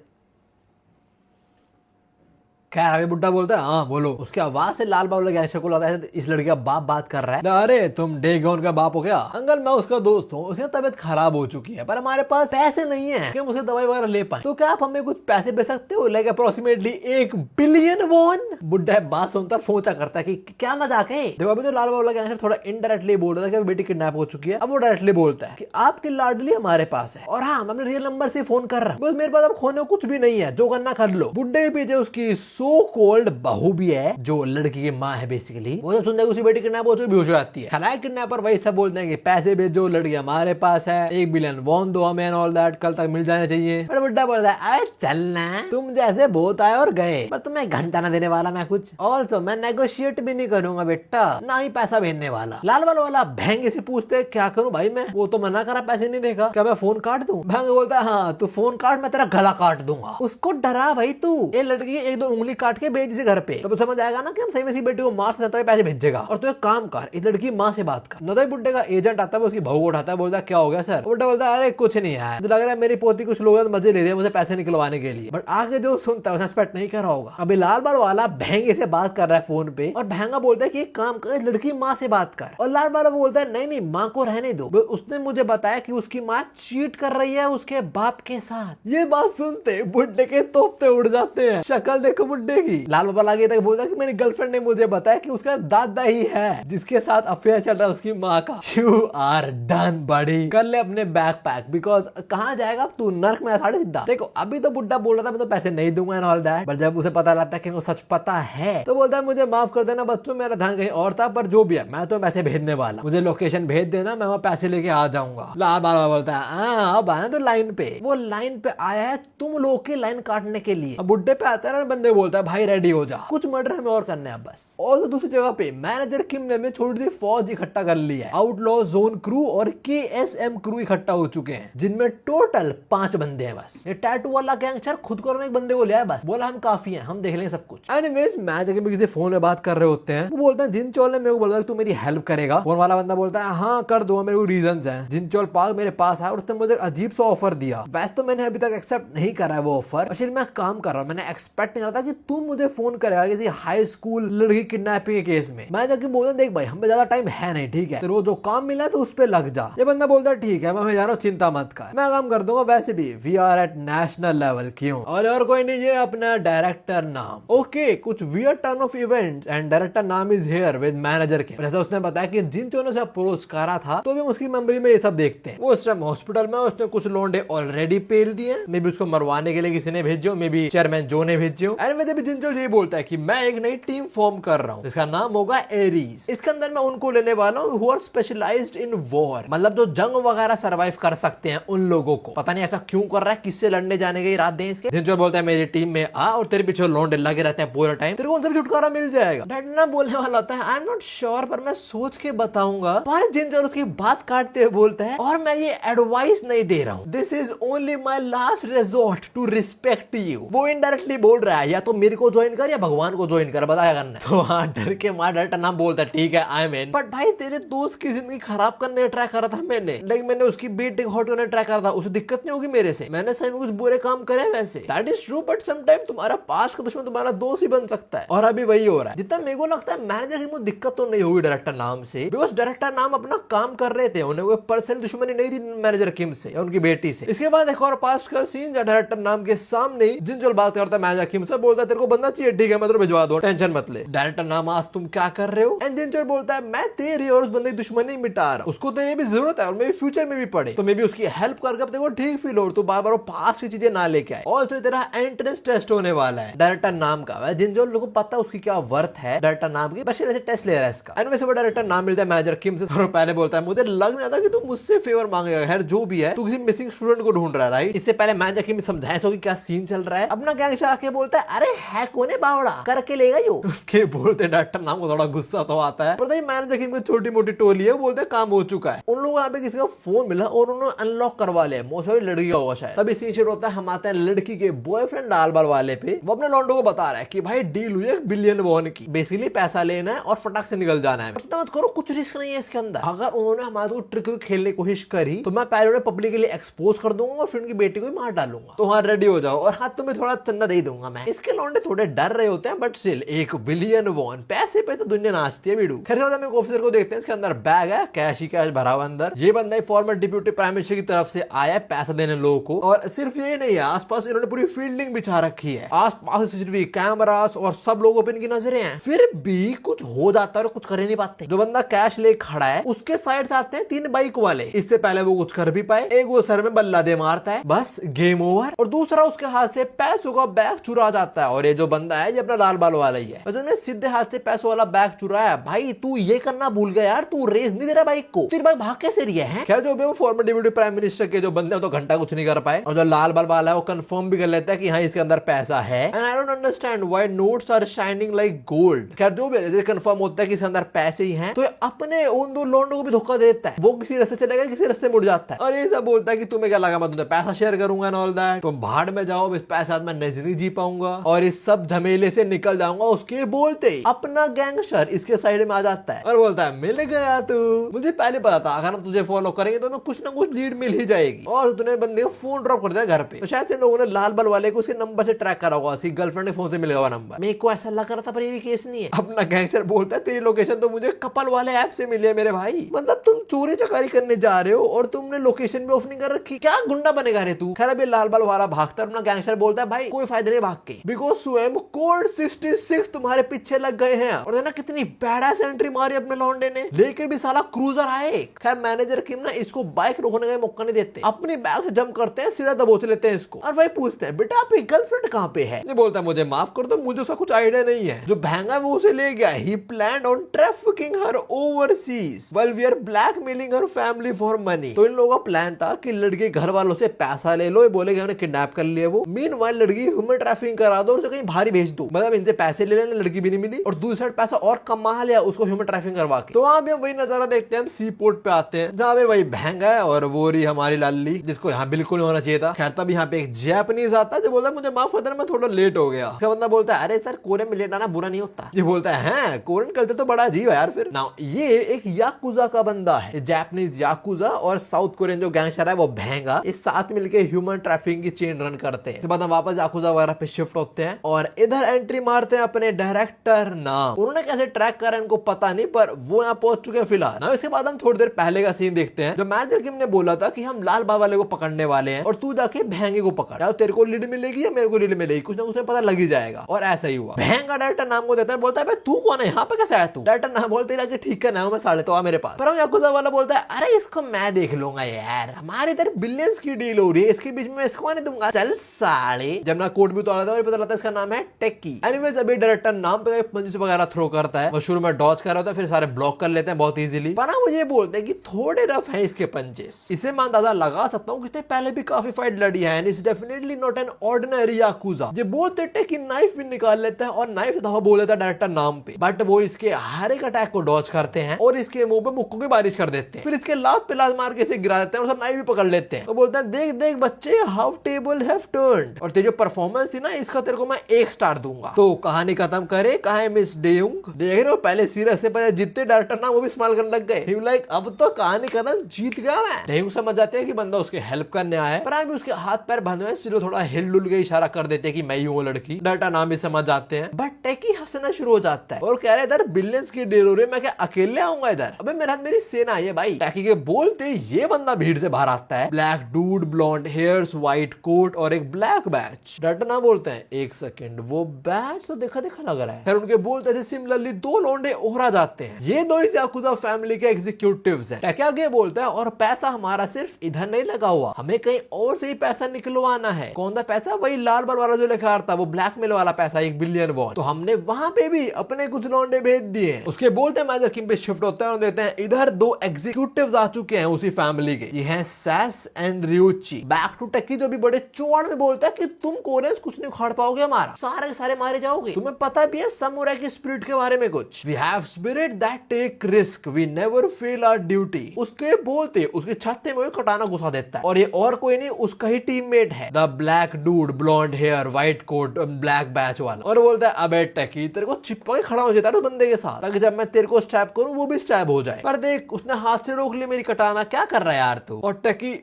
खैर अभी बुड्ढा बोलता है हाँ बोलो। उसके आवाज से लाल बाबू गैंगस्टर को लगता है इस लड़की का बाप बात कर रहा है। अरे तुम डेगॉन का बाप हो क्या? अंकल मैं उसका दोस्त हूँ, उसकी तबीयत खराब हो चुकी है पर हमारे पास पैसे नहीं है कि हम उसे दवाई वगैरह ले पाए, तो क्या आप हमें कुछ पैसे दे सकते हो? Like approximately 1 billion won. बुड्ढा बात सुनता फोचा करता है कि क्या मजाक है। देखो अभी तो लाल बाबू गैंगस्टर थोड़ा इनडायरेक्टली बोल रहा था कि बेटी किडनैप हो चुकी है, अब वो डायरेक्टली बोलता है कि आपकी लाडली हमारे पास है और हाँ मैं रियल नंबर से फोन कर रहा हूँ, मेरे पास अब खोने को कुछ भी नहीं है, जो करना कर लो। बुड्ढे के पीछे उसकी सो कॉल्ड बहू भी है जो लड़की की माँ है बेसिकली। वो जब सुनता है उसकी बेटी किडनैप हो चुकी बेहोश हो जाती है। खलाए किडनैपर वही सब बोलते हैं कि पैसे भेजो, लड़की हमारे पास है, 1 बिलियन वॉन दो हमें ऑल दैट, कल तक मिल जाने चाहिए। पर बुड्ढा बोलता है अरे चलना, तुम जैसे बहुत आए और गए, पर तुम्हें घंटा ना देने वाला मैं कुछ। ऑल्सो मैं नेगोशिएट भी नहीं करूंगा बेटा, ना ही पैसा भेजने वाला। लाल बाल वाला भैंगे से पूछते क्या करूं भाई मैं, वो तो मना करा पैसे नहीं देगा, क्या मैं फोन काट दूं? भैंगे बोलता है हाँ तू फोन काट, मैं तेरा गला काट दूंगा। उसको डरा भाई तू, ये लड़की की 1-2 उंगली काट के भेज घर पे, तो समझ आएगा ना कि हम सही में बेटी को मार सकते हैं, पैसे भेजेगा। और तू एक काम कर, इस लड़की माँ से बात कर। नदई बुड्ढे का एजेंट आता है, उसकी बहू को उठाता है, बोलता है क्या हो गया सर? बुड्ढा बोलता है अरे कुछ नहीं है, तो लग रहा है मेरी पोती कुछ लोग मजे ले रहे हैं मुझे पैसे निकलवाने के लिए, बट आगे जो सुनता है उसने एक्सपेक्ट नहीं करा होगा। अभी लाल बाल वाला भैंगे से बात कर रहा है फोन पे और भैंगा बोलता है कि एक काम कर, लड़की माँ से बात कर। और लाल बाल बोलता है नहीं माँ को रहने दो, उसने मुझे बताया कि उसकी माँ चीट कर रही है उसके बाप के साथ। ये बात सुनते बुड्ढे के तोपते उड़ जाते हैं, शक्ल देखो बुड्ढे की। लाल बाबा आगे तक बोलता है कि मेरी गर्लफ्रेंड ने मुझे बताया कि उसका दादा ही है जिसके साथ अफेयर चल रहा है उसकी माँ का। यू आर डन बड़ी, कर ले अपने बैग पैक, बिकॉज कहाँ जाएगा तू, नर्क में साढ़े सीधा। देखो अभी तो बुड्ढा बोल रहा था मैं तो पैसे नहीं दूंगा एंड ऑल दैट, बट जब उसे पता लगता है कि वो सच पता है तो बोलता है मुझे माफ कर देना बच्चों, मेरा ध्यान कहीं और था, पर जो भी है मैं तो पैसे भेजने वाला, मुझे लोकेशन भेज देना, मैं वहाँ पैसे लेके आ जाऊंगा। लाल बाबा बोलता है अब आना तो लाइन पे। वो लाइन पे आया है तुम लोग की लाइन काटने के लिए। अब बुड्ढे पे आता है, बंदे बोलता है भाई रेडी हो जा, कुछ मर्डर हमें और करने हैं बस। और तो दूसरी जगह पे मैनेजर किम ने छोटी सी फौज इकट्ठा कर ली है। आउटलॉ जोन क्रू और KSM क्रू इकट्ठा हो चुके हैं, जिनमें टोटल 5 बंदे हैं बस। ये टैटू वाला गैंगस्टर खुद को एक बंदे को लिया है बस, बोला हम काफी हैं, हम देख लेंगे सब कुछ। एनीवेज मैनेजर किम किसी फोन में बात कर रहे होते हैं, वो बोलते हैं जिनचोल ने मेरे को बोला तू मेरी हेल्प करेगा। फोन वाला बंदा बोलता है हाँ कर दो, मेरे को रीजंस हैं। जिनचोल पाल मेरे पास है और उसने मुझे अजीब सा ऑफर दिया, वैसे तो मैंने अभी तक एक्सेप्ट नहीं करा है वो ऑफर, फिर मैं काम कर रहा हूँ, मैंने एक्सपेक्ट नहीं करा था कि तुम मुझे फोन करेगा किसी हाई स्कूल लड़की किडनैपिंग के केस में। मैं जाके बोलता देख भाई हमें ज्यादा टाइम है नहीं, ठीक है, तो जो काम मिला है तो उस पे लग जा। ये बंदा बोलता है ठीक है मैं जा रहा हूँ, चिंता मत कर, मैं काम कर दूंगा, वैसे भी we are at national level. क्यों? और कोई नहीं, ये अपना डायरेक्टर नाम। ओके कुछ weird turn off events and director नाम इज हियर विद मैनेजर के। जैसा उसने बताया कि जिन चोरों से अप्रोच करा था तो भी उसकी मेमोरी में ये सब देखते हैं। वो उस टाइम हॉस्पिटल में, उसने कुछ लोंडे ऑलरेडी पेल दिए, मे बी उसको मरवाने के लिए किसी ने भेजो, मे बी चेयरमैन जो ने भेजो। एंड जिनचोल ये बोलता है कि मैं एक नई टीम फॉर्म कर रहा हूँ, इसका नाम होगा एरीज। इसके अंदर मैं उनको लेने वाला हूँ who are specialized in war, मतलब जो जंग वगैरह सर्वाइव कर सकते हैं उन लोगों को। पता नहीं ऐसा क्यों कर रहा है, किससे लड़ने जाने के इरादे हैं इसके। जिनचोल बोलता है मेरी टीम में आ और तेरे पीछे लोंडे लगे रहते हैं पूरा टाइम, तेरे को उनसे छुटकारा मिल जाएगा। डैड ना बोलने वाला होता है आई एम नॉट श्योर, पर मैं सोच के बताऊंगा। पर जिनचोल उसकी बात काटते हुए बोलता है और मैं ये एडवाइस नहीं दे रहा हूँ, this is only my last resort to respect you. वो इनडायरेक्टली बोल रहा है या तो मेरे को ज्वाइन कर या भगवान को ज्वाइन कर, बताया करना। तो हाँ डर के मार डायरेक्टर नाम बोलता है ठीक है आई एम इन। बट भाई तेरे दोस्त की जिंदगी खराब करने ट्राई करा था मैंने, लाइक मैंने उसकी बेटी को हॉट करने ट्राई करा था, उसे दिक्कत नहीं होगी मेरे से, मैंने सही में कुछ बुरे काम करे वैसे, that is true. But sometime तुम्हारा पास का दुश्मन तुम्हारा दोस्त ही बन सकता है, और अभी वही हो रहा है। जितना मेरे को लगता है मैनेजर की दिक्कत तो नहीं होगी डायरेक्टर नाम से, बिकॉज डायरेक्टर नाम अपना काम कर रहे थे, उन्हें कोई पर्सनल दुश्मनी नहीं थी मैनेजर किम से या उनकी बेटी से। इसके बाद एक और पास्ट का सीन जब डायरेक्टर नाम के सामने जिनजोल बात करता है मैनेजर किम से, बोलता है तेरे को बंदा चाहिए, ठीक है मैं तेरे भिजवा दूं, टेंशन मत ले। डायरेक्टर नाम आज तुम क्या कर रहे हो, एंड जिनजोल बोलता है मैं तेरी और उस बंदे की दुश्मनी मिटा रहा हूं, उसको तेरी भी जरूरत है और मे भी फ्यूचर में भी पड़े, तो मे भी उसकी हेल्प करके अब देखो ठीक फील हो, तो बार बार पास्ट की चीजें ना लेके आए। और तो तेरा एंट्रेंस टेस्ट होने वाला है डायरेक्टर नाम का, जिनजोल लोगों को पता है उसकी क्या वर्थ है डायरेक्टर नाम की, बस ऐसे टेस्ट ले रहा है इसका। एंड वैसे वो डायरेक्टर नाम मिलता है मैनेजर किम से, और पहले बोलता है मुझे लग नहीं आता कि तू मुझसे फेवर मांगेगा, खैर जो भी है तू किसी मिसिंग स्टूडेंट को ढूंढ रहा है राइट। इससे पहले मैनेजर किम समझाए सो कि क्या सीन चल रहा है, अपना गैंग आके बोलता है अरे है कोने बावड़ा करके लेगा यो। उसके बोलते डायरेक्टर नाम को थोड़ा गुस्सा तो आता है, पर मैनेजर किम को छोटी मोटी टोली है, बोलते काम हो चुका है। उन लोगों पे किसी का फोन मिला और उन्होंने अनलॉक करवा लिया, मोस्ट लड़की का होगा शायद। तभी सीन शुरू होता है, हम आते हैं लड़की के बॉयफ्रेंड लाल बाल वाले पे, वो अपने लॉन्डो को बता रहा है कि भाई डील हुई है $1 बिलियन की, बेसिकली पैसा लेना है और फटाक से निकल जाना है, मत करो कुछ रिस्क नहीं है इसके अंदर। अगर उन्होंने हमारे को ट्रिक खेलने की कोशिश करी तो मैं पहले उन्हें पब्लिक के लिए एक्सपोज कर दूंगा और फिर उनकी बेटी को भी मार डालूंगा, तो हाँ रेडी हो जाओ, और हाँ तुम्हें थोड़ा चंदा दे दूंगा मैं। इसके लौंडे थोड़े डर रहे होते हैं, बट स्टिल $1 बिलियन पैसे पे तो दुनिया नाचती है बीडू। खैर हम ऑफिसर को देखते हैं, इसके अंदर बैग है, कैश ही कैश भरा हुआ अंदर। ये बंदा फॉर्मर डिप्यूटी प्राइम मिनिस्टर की तरफ से आया है पैसा देने लोगों को, और सिर्फ ये नहीं है, आसपास इन्होंने पूरी फील्डिंग बिछा रखी है, आसपास सीसीटीवी कैमरास और सब लोगों पे इनकी नजरें हैं, फिर भी कुछ हो जाता है और कुछ कर नहीं पाते। जो बंदा कैश ले खड़ा है उसके साइड से आते हैं 3 बाइक वाले, इससे पहले वो कुछ कर भी पाए, एक वो सर में बल्ला दे मारता है, बस गेम ओवर, और दूसरा उसके हाथ से पैसों का बैग चुरा जाता है। और ये जो बंदा है ये अपना लाल बाल वाला ही है, उसने सीधे हाथ से पैसों वाला बैग चुराया। भाई तू ये करना भूल गया यार, तू रेस नहीं दे रहा बाइक को, तेरी बाइक भाग कैसे रही है? खैर जो भी वो फॉर्मर डिप्यूटी प्राइम मिनिस्टर के जो बंदे तो घंटा कुछ नहीं कर पाए, और जो लाल बाल वाला है वो कंफर्म भी कर लेता है कि हाँ इसके अंदर पैसा है। And I don't understand why notes are shining like gold. खैर जो भी जैसे कंफर्म होता है कि इसके अंदर पैसे ही हैं, तो अपने उन 2 लोंडों को भी धोखा देता है, वो किसी रास्ते चलेगा किसी रास्ते मुड़ जाता है, और ये सब बोलता है कि तुम्हें क्या लगा मैं तुझे पैसा शेयर करूंगा ना, ऑल दैट तुम भाड़ में जाओ, इस पैसा मैं नहीं जी पाऊंगा और इस सब झमेले से निकल जाऊंगा। उसके बोलते अपना गैंगस्टर इसके साइड में आ जाता है और बोलता है मिल गया तू, मुझे पहले पता था अगर हम तुझे फॉलो करेंगे तो हमें कुछ ना कुछ लीड मिल ही जाएगी, और तूने बंदे को फोन ड्रॉप कर दिया घर पे। तो शायद से लोगों ने लाल बल वाले को उसके नंबर से ट्रैक करा होगा, उसकी गर्लफ्रेंड के फोन से मिलेगा नंबर। मेरे को ऐसा लग रहा था पर ये भी केस नहीं है। अपना गैंगस्टर बोलता है तेरी लोकेशन तो मुझे कपल वाले ऐप से मिली है मेरे भाई, मतलब तुम चोरी चकारी करने जा रहे हो और तुमने लोकेशन भी ऑफ नहीं कर रखी, क्या गुंडा बनेगा रे तू। खैर अभी लाल बल वाला भागता है, अपना गैंगस्टर बोलता है भाई कोई फायदा नहीं भाग के, बिकॉज स्वयं कोड 66 तुम्हारे पीछे लग गए हैं। और ना कितनी बैडास एंट्री मारी अपने लौंडे ने, लेके भी साला क्रूजर आए। खैर मैनेजर किम ना इसको बाइक रोकने का मौका नहीं देते, अपनी बैग से जंप करते हैं, सीधा दबोच लेते हैं इसको, और भाई पूछते हैं बेटा आपकी गर्लफ्रेंड कहाँ पे है? ये बोलता है मुझे माफ कर दो, मुझे उसका कुछ आइडिया नहीं है, जो महंगा वो उसे ले गया। He planned on trafficking her overseas while we are blackmailing her family for money. तो इन लोगों का प्लान था कि लड़के घर वालों से पैसा ले लो, ये बोलेगा उन्हें किडनैप कर लिया वो, मीनवाइल लड़की ह्यूमन ट्रैफिकिंग करा दो, उसे कहीं भारी भेज दो, मतलब इनसे पैसे ले लेने, लड़की भी नहीं मिली, और दूसरी साइड पैसा और कमा लिया उसको ह्यूमन ट्रैफिकिंग करवा के। तो वहां भी वही नजारा देखते हैं, हम सी पोर्ट पे आते हैं जहाँ पे वही महंगा है और वो रही हमारी लाली जिसको यहाँ बिल्कुल होना चाहिए था। खैर तब यहाँ पे एक जापानीज आता है जो बोलता है मुझे माफ कर देना मैं थोड़ा लेट हो गया। उसका बंदा बोलता है अरे सर कोरियन में लेट आना बुरा नहीं होता। ये बोलता है कोरियन कल्चर तो बड़ा अजीब है यार। फिर ना ये एक याकुजा का बंदा है, जापानीज याकुजा और साउथ कोरियन जो गैंगस्टर है वो महंगा, इस साथ मिलके ह्यूमन ट्रैफिकिंग की चेन रन करते हैं। बाद वापस याकुजा वगैरह पे शिफ्ट होते हैं और इधर एंट्री मारते हैं अपने डायरेक्टर नाम। उन्होंने कैसे ट्रैक करा इनको पता नहीं, पर वो यहाँ पहुंच चुके हैं फिलहाल ना। इसके बाद हम थोड़ी देर पहले का सीन देखते हैं, जो मैनेजर किम ने बोला था कि हम लाल बाबा वाले को पकड़ने वाले हैं और तू जाके भैंगे को पकड़, या तेरे को लीड मिलेगी या मेरे को लीड मिलेगी, कुछ ना कुछ पता लग ही जाएगा। और ऐसा ही हुआ। भैंगा डायरेक्टर नाम को देता है, बोलता है तू कौन है यहाँ पे, कैसे आया तू? डायरेक्टर नाम बोलते हैं ठीक है ना मैं साढ़े तो आ मेरे पास। पर याकुजा वाला बोलता है अरे इसको मैं देख लूंगा यार, हमारे इधर बिलियंस की डील हो रही है, इसके बीच में इसको नहीं दूंगा, चल साले। जब ना कोड भी उतारा था और पता लगता है इसका नाम है टेक्की। एनीवेज अभी डायरेक्टर नाम पे पंचेस वगैरह थ्रो करता है, वो शुरू में डॉज कर रहा होता है, फिर सारे ब्लॉक कर लेते हैं बहुत इजीली। पर ना मुझे बोलते हैं कि थोड़े रफ है इसके पंचेस, इसे मैं अंदाजा लगा सकता हूँ कि पहले भी काफी फाइट लड़ी है, and it's definitely not an ordinary yakuza. ये बोलते टेक्की नाइफ भी निकाल लेता है और नाइफ से बोल देता है डायरेक्टर नाम पे, बट वो इसके हर एक अटैक को डॉज करते हैं और इसके मुंह पे मुक्कों की बारिश कर देते हैं, फिर इसके लात पे लात मार के इसे गिरा देते हैं और सब नाइफ भी पकड़ लेते हैं। तो बोलता है देख देख बच्चे हाउ टेबल हैव टर्न्ड, और तेरी जो परफॉर्मेंस थी ना इसका तेरे को मैं 1 स्टार दूंगा। तो कहानी खत्म करे, कहा है मिस डेयुंग, देख रहे हो पहले सीरियस से पहले जितने डायरेक्टर ना वो भी स्माइल करने लग गए। लाइक अब तो कहानी खत्म, जीत गया मैं। डेयुंग समझ जाते हैं कि बंदा उसके हेल्प करने आया है, पर अभी उसके हाथ पैर बंधे हुए, सिर्फ थोड़ा हिल डुल के इशारा कर देते हैं कि मैं ही हूं वो लड़की। डायरेक्टर नाम भी समझ जाते हैं, बट टेकी हंसना शुरू हो जाता है और कह रहे इधर बिलियंस की डील हो रही है, मैं क्या अकेले आऊंगा इधर? अबे मेरे हाथ मेरी सेना है भाई। टेकी के बोलते ये बंदा भीड़ से बाहर आता है, black dude, blonde hairs, white coat और एक ब्लैक बैच। डायरेक्टर ना बोलते हैं 1 सेकंड, वो बैच तो देखा देखा लग रहा है। फिर उनके बोलते हैं सिमिलरली 2 लौंडे और आ जाते हैं, ये 2 ही याकुजा फैमिली के एग्जीक्यूटिव्स हैं। टेकी आगे बोलता है और पैसा हमारा सिर्फ इधर नहीं लगा हुआ, हमें कहीं और से ही पैसा निकलवाना है। कौन सा पैसा? वही लाल बल वाला जो लिखा था, वो ब्लैकमेल वाला पैसा, 1 बिलियन वॉन। तो हमने वहां पे भी अपने कुछ लौंडे भेज दिए। उसके बोलते हैं मेजर किम पे शिफ्ट होता है और देते हैं इधर 2 एग्जीक्यूटिव्स आ चुके हैं उसी फैमिली के, ये हैं सैस एंड रियोची। बैक टू टेकी जो भी बड़े चौड़ में बोलता है कि तुम कोरियंस कुछ नहीं उखाड़ पाओगे हमारा, सारे सारे मारे जाओगे। तुम्हें पता भी है समुराई की स्पिरिट के बारे में कुछ, we have spirit that take risk, we never fail our duty. उसके बोलते उसके छाते में कटाना घुसा देता है और ये और कोई नहीं, उसका ही टीममेट है, the black dude, blonde hair, white coat, black badge वाला। और बोलता है अबे टेकी तेरे को चिपका के खड़ा हो जाता है उस बंदे के साथ, ताकि जब मैं तेरे को स्टैब करूं वो भी स्टैब हो जाए। पर देख उसने हाथ से रोक लिया मेरी कटाना, क्या कर रहा है यार तू? और टेकी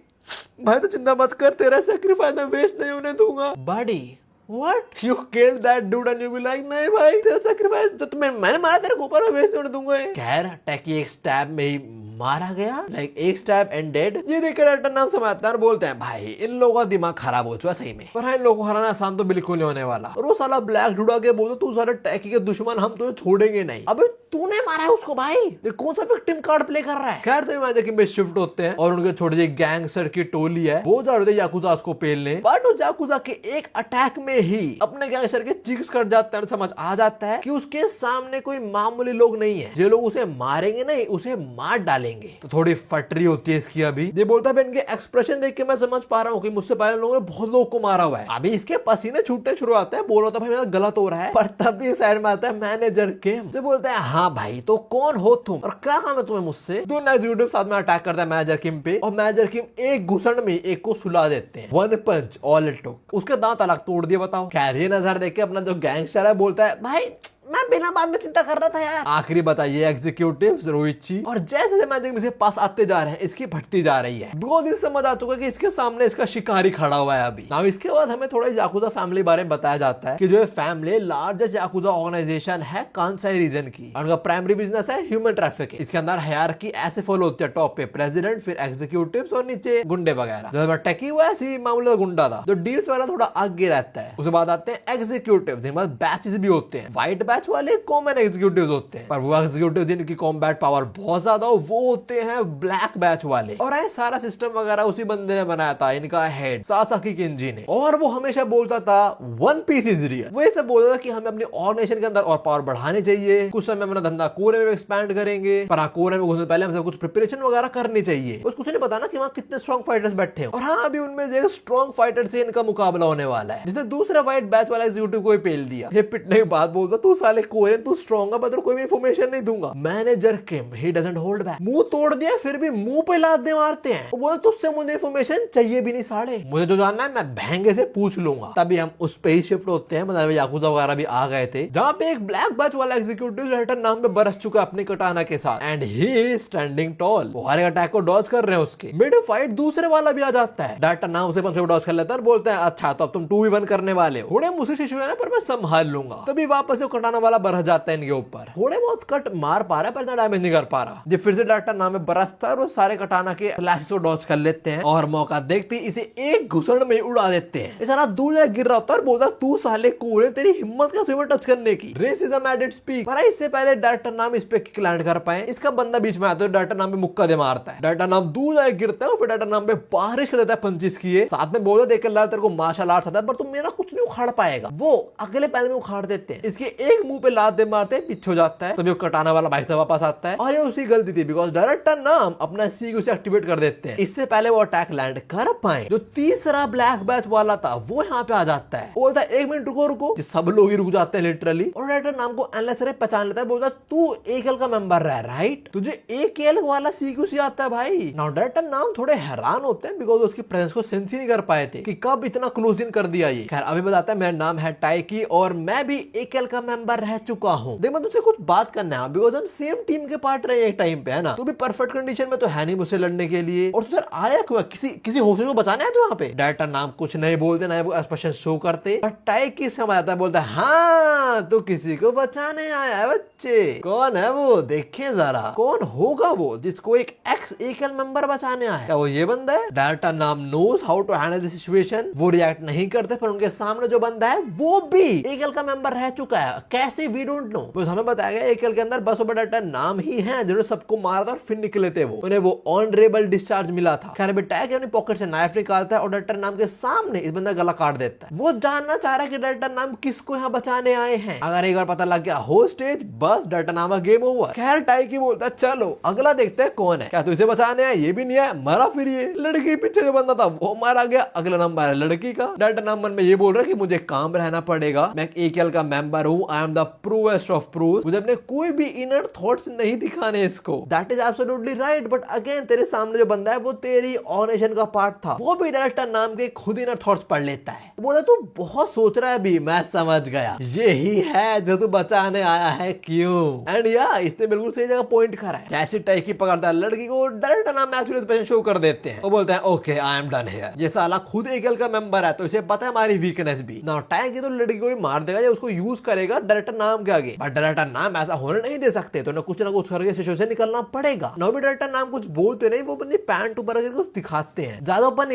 भाई तो चिंता मत कर, तेरा सेक्रीफाइस मैं वेस्ट नहीं होने दूंगा। Body What? You killed that dude and you be like नहीं भाई तेरा sacrifice तो मैंने मारा, तेरे को ऊपर में वेस्ट होने दूंगा। खैर टेकी एक स्टैब में ही मारा गया, लाइक एक स्टैब एंड डेड। ये देखकर डायरेक्टर नाम समझता है और बोलते हैं भाई इन लोगों का दिमाग खराब हो चुका सही में, पर हाँ इन लोगों को हराना आसान तो बिल्कुल नहीं होने वाला। और वो साला ब्लैक डूडा के बोलते तू सारे टेकी के दुश्मन, हम तुझे छोड़ेंगे नहीं। अबे तूने मारा है उसको भाई, कौन सा विक्टिम कार्ड प्ले कर रहा है? खैर तो मैजिक में शिफ्ट होते हैं और उनके छोटे से गैंगस्टर की टोली है, वो जा रहे थे याकुजा को पेलने, बट वो याकुजा के एक अटैक में ही अपने गैंगस्टर के चिक्स कट जाता है। समझ आ जाता है कि उसके सामने कोई मामूली लोग नहीं है, ये लोग उसे मारेंगे नहीं, उसे मार डालेंगे। तो थोड़ी फटरी होती है इसकी। अभी ये बोलता है इनके एक्सप्रेशन देख के मैं समझ पा रहा हूँ कि मुझसे पहले लोगों ने बहुत लोगों को मारा हुआ है। अभी इसके पसीने छूटने शुरू आते हैं, बोल रहा था भाई मेरा गलत हो रहा है, पर तभी साइड में आता है मैनेजर किम, जो बोलता है हाँ भाई तो कौन हो तुम और क्या काम है तुम्हें मुझसे? दोनों एग्जीक्यूटिव साथ में अटैक करता है मैनेजर किम पे और मैनेजर किम एक घुसड़ में एक को सुला देते हैं। 1 पंच ऑल इट टुक, उसके दांत अलग तोड़ दिए। बताओ। खैर ये नजर देख के अपना जो गैंगस्टर है बोलता है भाई मैं बिना बात में चिंता कर रहा था यार। आखिरी बताइए एग्जीक्यूटिव रोइची, और जैसे जैसे मैजिक इसके पास आते जा रहे हैं इसकी फटती जा रही है। बहुत दिन समझ आ चुका है कि इसके सामने इसका शिकारी खड़ा हुआ है। अभी नाउ इसके बाद हमें थोड़ा याकुजा फैमिली बारे में बताया जाता है कि जो फैमिली लार्जेस्ट याकुजा ऑर्गेनाइजेशन है कांसाई रीजन की, उनका प्राइमरी बिजनेस है ह्यूमन ट्रैफिकिंग। इसके अंदर हायरार्की ऐसे फॉलो होती है, टॉप पे प्रेसिडेंट, फिर एग्जीक्यूटिव्स और नीचे गुंडे वगैरह। जब टेकी हुआ ऐसी मामूली गुंडा था, जो डील्स वाला थोड़ा आगे रहता है। उसके बाद आते हैं एग्जीक्यूटिव, जिनके पास बैचेस भी होते हैं। व्हाइट बैच वाले कॉमन एग्जीक्यूटिव्स होते हैं, पर वो एग्जीक्यूटिव जिनकी कॉम्बैट पावर बहुत ज्यादा हो वो होते हैं ब्लैक बैच वाले। और ये सारा सिस्टम वगैरह उसी बंदे ने बनाया था, इनका हेड सासाकी किंजी ने। और वो हमेशा बोलता था वन पीस इज रियल। वो ऐसे बोलता था कि हमें अपनी ऑर्गेनाइजेशन के अंदर और पावर बढ़ानी चाहिए, कुछ समय अपना धंधा कोरे में एक्सपैंड करेंगे, पर कोरे में घुसने पहले हमसे कुछ प्रिपरेशन वगैरह करनी चाहिए। बस कुछ नहीं पता ना कि वहाँ कितने स्ट्रॉन्ग फाइटर्स बैठे हैं। और हाँ अभी उनमें से एक स्ट्रॉन्ग फाइटर से इनका मुकाबला होने वाला है, जिसने दूसरा व्हाइट बैच वाला एग्जीक्यूटिव को पेल दिया। ये पिटने के बाद बोलता तू साले कोरियन तू स्ट्रॉन्ग है, पर कोई भी इंफॉर्मेशन नहीं दूंगा। Manager Kim he doesn't hold back, मुंह तोड़ दिया फिर भी मुंह पे लात मारते हैं। वो बोला तुझसे मुझे इंफॉर्मेशन चाहिए भी नहीं साले, मुझे जो जानना है मैं भैंगे से पूछ लूंगा। तभी हम उस पे ही शिफ्ट होते हैं, मतलब याकुजा वगैरह भी आ गए थे, जहाँ पे एक ब्लैक बैच वाला एग्जीक्यूटिव लेटर नाम पे बरस चुका अपनी कटाना के साथ, and he is standing tall. वो हर एक अटैक को डॉज कर रहे हैं उसके। मिड फाइट दूसरे वाला भी आ जाता है, डायरेक्टर नाम से पंच डॉज कर लेता है और बोलते हैं अच्छा तो अब तुम 2v1 करने वाले हो। थोड़े मुझसे शिशु है ना, पर मैं संभाल लूंगा। तभी वापस से कटाना वाला बरस जाता है इनके ऊपर, थोड़े बहुत कट मार पा रहा है पर इतना डैमेज नहीं कर पा रहा। जब फिर से डायरेक्टर नाम में बरसता है और सारे कटाना के फ्लैश को डॉज कर लेते हैं और मौका देखते इसे एक घुसड़ में उड़ा देते हैं। ये सारा दूर जाके गिर रहा होता है और बोलता तू साले कोरे तेरी हिम्मत कैसे हुई टच करने की, रेसिज्म एट इट्स पीक। पर इससे पहले डायरेक्टर नाम इस पे किक लैंड कर पाए, इसका बंदा बीच में आता है, डायरेक्टर नाम पे मुक्का दे मारता है। डायरेक्टर नाम दूर जाके गिरता है और फिर डायरेक्टर नाम पे बारिश कर देता है पंचिस की। साथ में बोलता देख कर तेरे को मार्शल आर्ट्स आता है पर तुम मेरा कुछ नहीं उखाड़ पाएगा। वो अगले पहले में उखाड़ देते हैं। इसके एक मुंह पे लात दे मारते हैं, पीछे हो जाता है, तभी वो कटाना वाला भाई साहब वापस आता है और ये उसी गलती थी बिकॉज डायरेक्टर नाम अपना सीक्यू से एक्टिवेट कर देते हैं, इससे पहले वो अटैक लैंड कर पाए। जो तीसरा ब्लैक बैच वाला था वो यहाँ पे आ जाता है, बोलता है 1 मिनट रुको, सब लोग ही रुक जाते हैं लिटरली, और डायरेक्टर नाम को एनलेसरे पहचान लेता है, बोलता है तू AKL का मेंबर रहा राइट, तुझे AKL वाला सीक्यू से आता है भाई। नाउ डायरेक्टर नाम थोड़े हैरान होते हैं बिकॉज उसकी प्रेजेंस को सेंस ही नहीं कर पाए थे कि कब इतना क्लोज इन कर दिया ये। खैर अभी बताता है मेरा नाम है टाइकी और मैं भी AKL का मेंबर रह चुका हूँ। देख मैं तुझसे कुछ बात करना है बिकॉज हम सेम टीम के पार्ट रहे एक टाइम पे, है ना, तू भी परफेक्ट कंडीशन में तो है नहीं मुझसे लड़ने के लिए, और तू आया क्यों, किसी हॉस्टेल को बचाना है तो यहाँ पे। डायरेक्टर नाम कुछ नहीं बोलते ना वो एक्सप्रेशन शो करते, बट टाइकी समझ आता है, बोलता है हाँ तो किसी को बचाने आया है बच्चे, कौन है वो देखें जरा, कौन होगा वो जिसको एक एक्स AKL मेंबर बचाने आया, क्या वो ये बंदा है। Director Nam knows how to handle this situation, वो रिएक्ट नहीं करते, पर उनके सामने जो बंदा है वो भी AKL का मेंबर रह चुका है, कैसे वी डोंट नो, बस हमें बताया गया AKL के अंदर बस वो डायरेक्टर नाम ही है जिन्होंने सबको मारा था और फिर निकले थे वो, उन्हें वो ऑनरेबल डिस्चार्ज मिला था। खैर बेटा अपनी पॉकेट से नाइफ निकालता है और डायरेक्टर नाम के सामने इस बंदा गला काट देता है। वो जानना चाह रहा है कि डायरेक्टर नाम किसको यहाँ बचाने आए हैं, अगर एक बार पता लग गया हो स्टेज बस डायरेक्टर नाम का गेम ओवर। खैर टाइकी बोलता है चलो अगला देखते हैं कौन है, क्या तू इसे बचाने आया, ये भी नहीं है, मरा फिर ये लड़की पीछे जो बंदा था वो मारा गया, अगला नंबर है लड़की का। डायरेक्टर नाम मन में ये बोल रहा है कि मुझे काम रहना पड़ेगा, मैं AKL का मेंबर हूँ, I am the proudest of proud, मुझे अपने कोई भी इनर थॉट्स नहीं दिखाने इसको। That is absolutely right, but again तेरे सामने जो बंदा है वो तेरी ऑर्गेनाइजेशन का पार्ट था, वो भी डायरेक्टर नाम के खुद इनर थॉट्स पढ़ लेता है, बोला तू बहुत सोच रहा है अभी, मैं समझ गया यही है जो तू बचाने आया है क्यों। एंड या इसने बिल्कुल सही जगह पॉइंट करा है, जैसे टाइकी पकड़ता है लड़की को डायरेक्टर नाम एक्चुअली शो कर देते हैं, वो बोलते हैं okay I am done here, ये साला खुद AKL का मेंबर है तो इसे पता है हमारी वीकनेस भी। नाउ टाइकी तो लड़की को ही मार देगा या उसको यूज करेगा डायरेक्टर नाम के आगे, बट डायरेक्टर नाम ऐसा होने नहीं दे सकते, तो ना कुछ करके सिचुएशन से निकलना पड़ेगा। नाउ भी डायरेक्टर नाम कुछ बोलते नहीं, वो अपनी पैंट ऊपर करके कुछ दिखाते हैं, ज्यादा ओपन